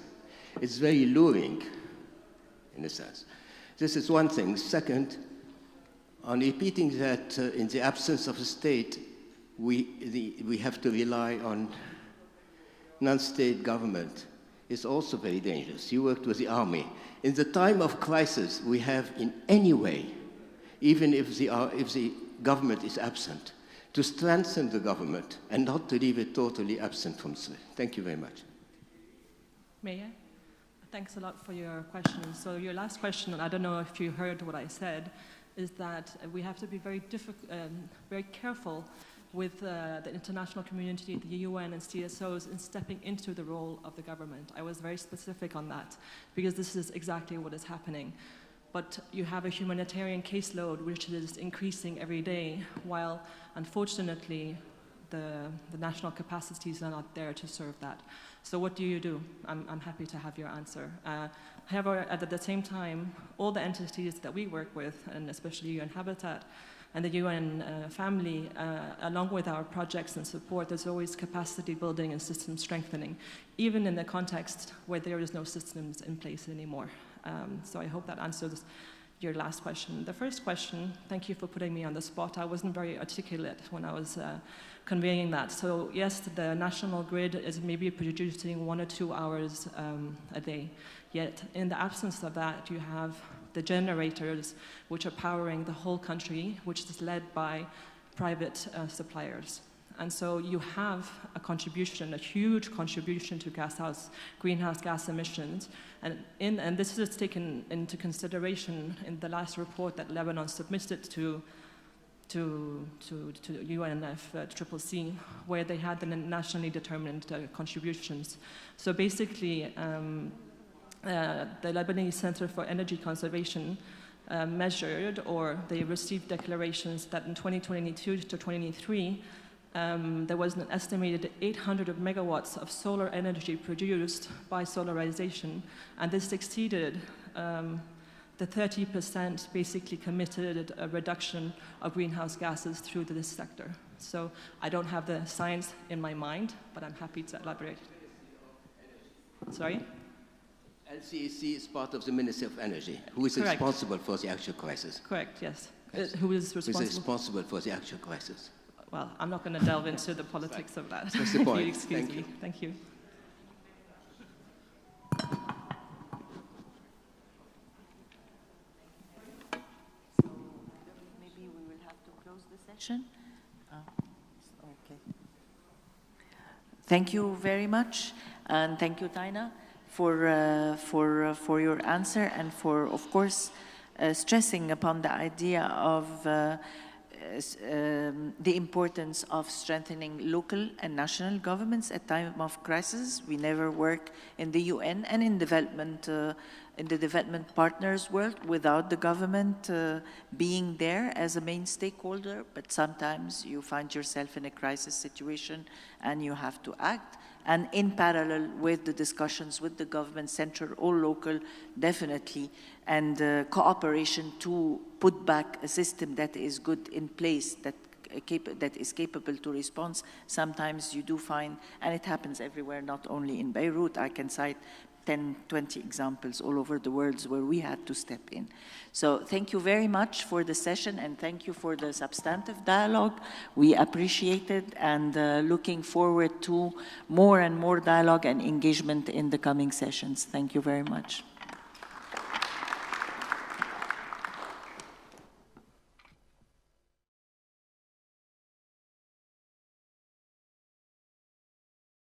it's very luring, in a sense. This is one thing. Second, on repeating that in the absence of a state, we have to rely on non-state government is also very dangerous. You worked with the army. In the time of crisis, we have in any way, even if the government is absent, to strengthen the government and not to leave it totally absent from it. Thank you very much. May I? Thanks a lot for your question. So your last question, and I don't know if you heard what I said, is that we have to be very careful with the international community, the UN and CSOs in stepping into the role of the government. I was very specific on that because this is exactly what is happening. But you have a humanitarian caseload which is increasing every day, while unfortunately the national capacities are not there to serve that. So what do? I'm happy to have your answer. However, at the same time, all the entities that we work with, and especially UN Habitat and the UN family, along with our projects and support, there's always capacity building and system strengthening, even in the context where there is no systems in place anymore. So I hope that answers your last question. The first question, thank you for putting me on the spot. I wasn't very articulate when I was conveying that. So yes, the national grid is maybe producing 1 or 2 hours a day. Yet in the absence of that, you have the generators which are powering the whole country, which is led by private suppliers. And so you have a contribution, a huge contribution to greenhouse gas emissions. And this is taken into consideration in the last report that Lebanon submitted to UNFCCC, where they had the nationally determined contributions. So basically, the Lebanese Center for Energy Conservation measured, or they received declarations that in 2022 to 2023, there was an estimated 800 megawatts of solar energy produced by solarization, and this exceeded the 30% basically committed reduction of greenhouse gases through this sector. So I don't have the science in my mind, but I'm happy to elaborate. Sorry? LCEC is part of the Ministry of Energy, who is Correct. responsible for the actual crisis. Correct, yes. Yes. Who is responsible? Who is responsible for the actual crisis. Well, I'm not going to delve into the politics of that. That's the point. Excuse me. Thank you. Maybe we will have to close the session. Okay. Thank you very much, and thank you, Taina, for your answer and for, of course, stressing upon the idea of the importance of strengthening local and national governments at time of crisis. We never work in the UN and in the development partners world without the government being there as a main stakeholder, but sometimes you find yourself in a crisis situation and you have to act. And in parallel with the discussions with the government, central or local, definitely, and cooperation to put back a system that is good in place, that is capable to respond. Sometimes you do find, and it happens everywhere, not only in Beirut. I can cite 10, 20 examples all over the world where we had to step in. So thank you very much for the session, and thank you for the substantive dialogue. We appreciate it, and looking forward to more and more dialogue and engagement in the coming sessions. Thank you very much.